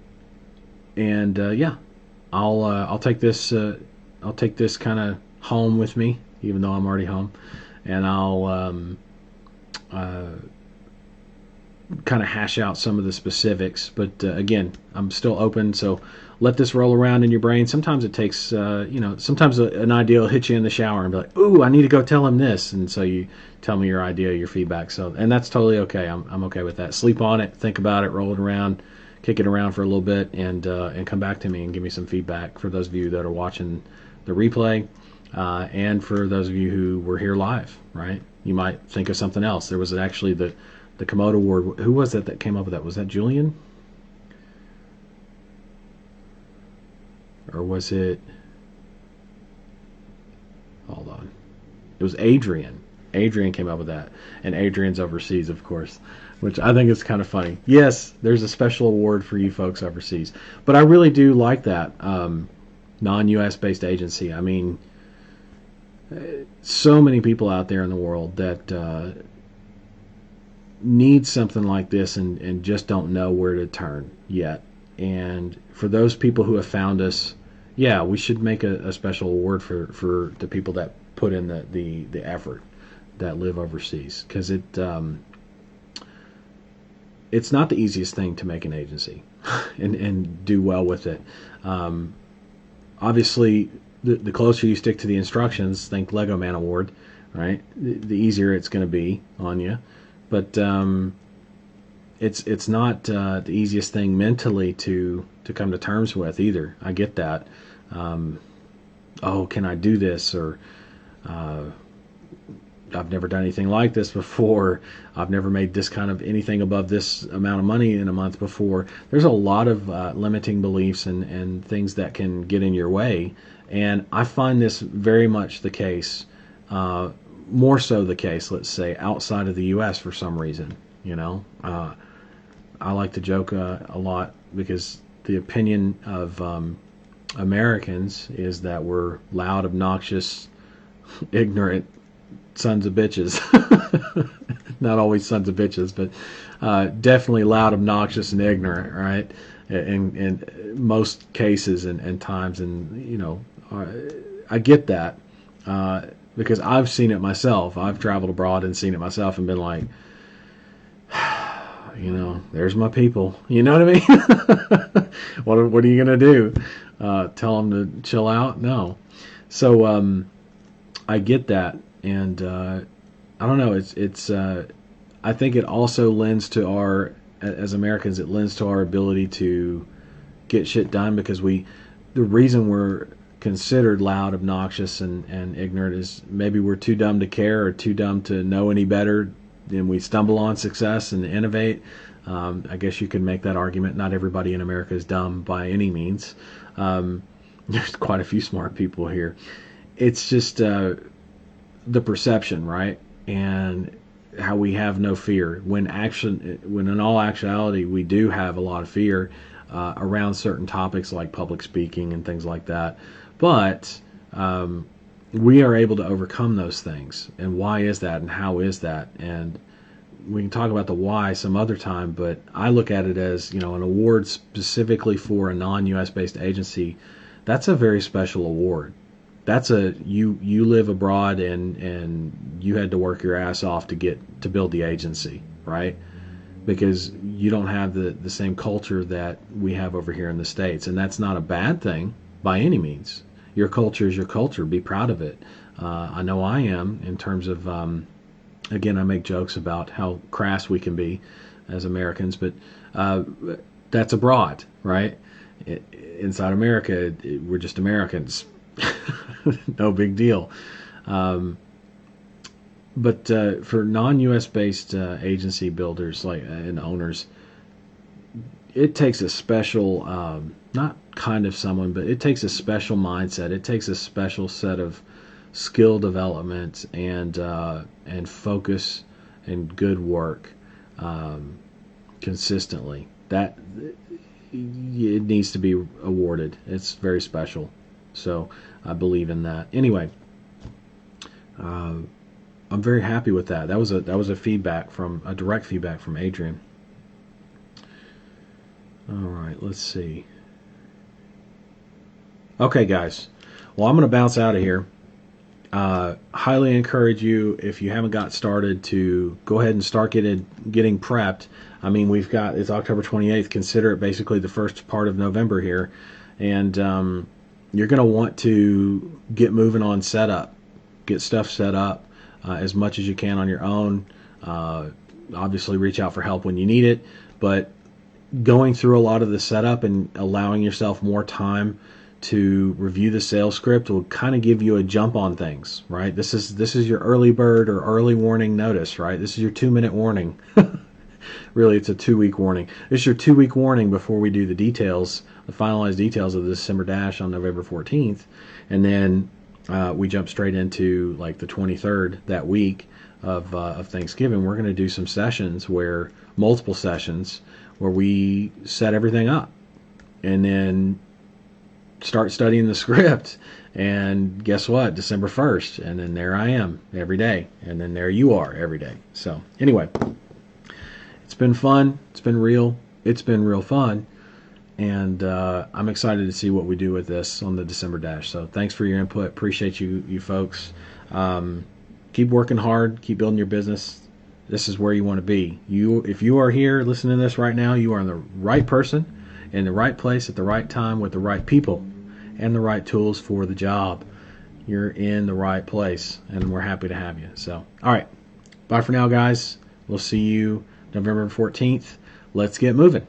I'll take this kind of home with me, even though I'm already home, and I'll kind of hash out some of the specifics. But again, I'm still open, so let this roll around in your brain. Sometimes it takes, sometimes an idea will hit you in the shower and be like, ooh, I need to go tell him this. And so you tell me your idea, your feedback. So, and that's totally okay. I'm okay with that. Sleep on it, think about it, roll it around, kick it around for a little bit, and come back to me and give me some feedback for those of you that are watching the replay, and for those of you who were here live, right? You might think of something else. There was actually the Komodo Award. Who was that came up with that? Was that Julian? Or was it... Hold on. It was Adrian. Adrian came up with that. And Adrian's overseas, of course, which I think is kind of funny. Yes, there's a special award for you folks overseas. But I really do like that non-U.S. based agency. I mean, so many people out there in the world that need something like this and just don't know where to turn yet. And for those people who have found us, yeah, we should make a special award for the people that put in the effort, that live overseas, because it's not the easiest thing to make an agency and do well with it. Obviously, the closer you stick to the instructions, think Lego Man Award, right? The easier it's going to be on you. But it's not the easiest thing mentally to come to terms with either. I get that. Oh, can I do this? Or I've never done anything like this before. I've never made this kind of anything above this amount of money in a month before. There's a lot of limiting beliefs and things that can get in your way. And I find this very much the case, more so the case, let's say, outside of the U.S. for some reason. I like to joke a lot because the opinion of Americans is that we're loud, obnoxious, ignorant sons of bitches. Not always sons of bitches, but definitely loud, obnoxious, and ignorant, right? In most cases and times, and I get that because I've seen it myself. I've traveled abroad and seen it myself and been like, there's my people. You know what I mean? What are you gonna do? Tell them to chill out? No. So I get that, and I don't know. It's I think it also lends to our, as Americans, it lends to our ability to get shit done, because the reason we're considered loud, obnoxious, and ignorant is maybe we're too dumb to care or too dumb to know any better, and we stumble on success and innovate. I guess you could make that argument. Not everybody in America is dumb by any means. There's quite a few smart people here. It's just the perception, right? And how we have no fear when in all actuality we do have a lot of fear around certain topics like public speaking and things like that. But we are able to overcome those things. And why is that? And how is that? And we can talk about the why some other time, but I look at it as, an award specifically for a non-US based agency. That's a very special award. That's you live abroad and you had to work your ass off to build the agency, right? Because you don't have the same culture that we have over here in the States, and that's not a bad thing by any means. Your culture is your culture. Be proud of it. I know I am, in terms of again, I make jokes about how crass we can be as Americans, but that's abroad, right? Inside America, we're just Americans. No big deal. But for non-U.S. based agency builders and owners, it takes a special, not kind of someone, but it takes a special mindset. It takes a special set of skill development and focus and good work consistently. That it needs to be awarded. It's very special. So I believe in that. Anyway, I'm very happy with that. That was a direct feedback from Adrian. All right, let's see. Okay, guys. Well, I'm going to bounce out of here. Highly encourage you, if you haven't got started, to go ahead and start getting prepped. I mean, it's October 28th. Consider it basically the first part of November here, and you're going to want to get moving on setup, get stuff set up as much as you can on your own. Obviously, reach out for help when you need it, but going through a lot of the setup and allowing yourself more time to review the sales script will kind of give you a jump on things, right? This is your early bird or early warning notice, right? This is your 2-minute warning. Really, it's a 2-week warning. It's your 2-week warning before we do the details, the finalized details of the December Dash on November 14th. And then we jump straight into like the 23rd, that week of Thanksgiving. We're going to do some sessions multiple sessions where we set everything up and then start studying the script. And guess what? December 1st. And then there I am every day. And then there you are every day. So anyway, it's been fun. It's been real. It's been real fun. And I'm excited to see what we do with this on the December Dash. So thanks for your input. Appreciate you folks. Keep working hard. Keep building your business. This is where you want to be. If you are here listening to this right now, you are the right person in the right place at the right time with the right people and the right tools for the job. You're in the right place, and we're happy to have you. So, all right. Bye for now, guys. We'll see you November 14th. Let's get moving.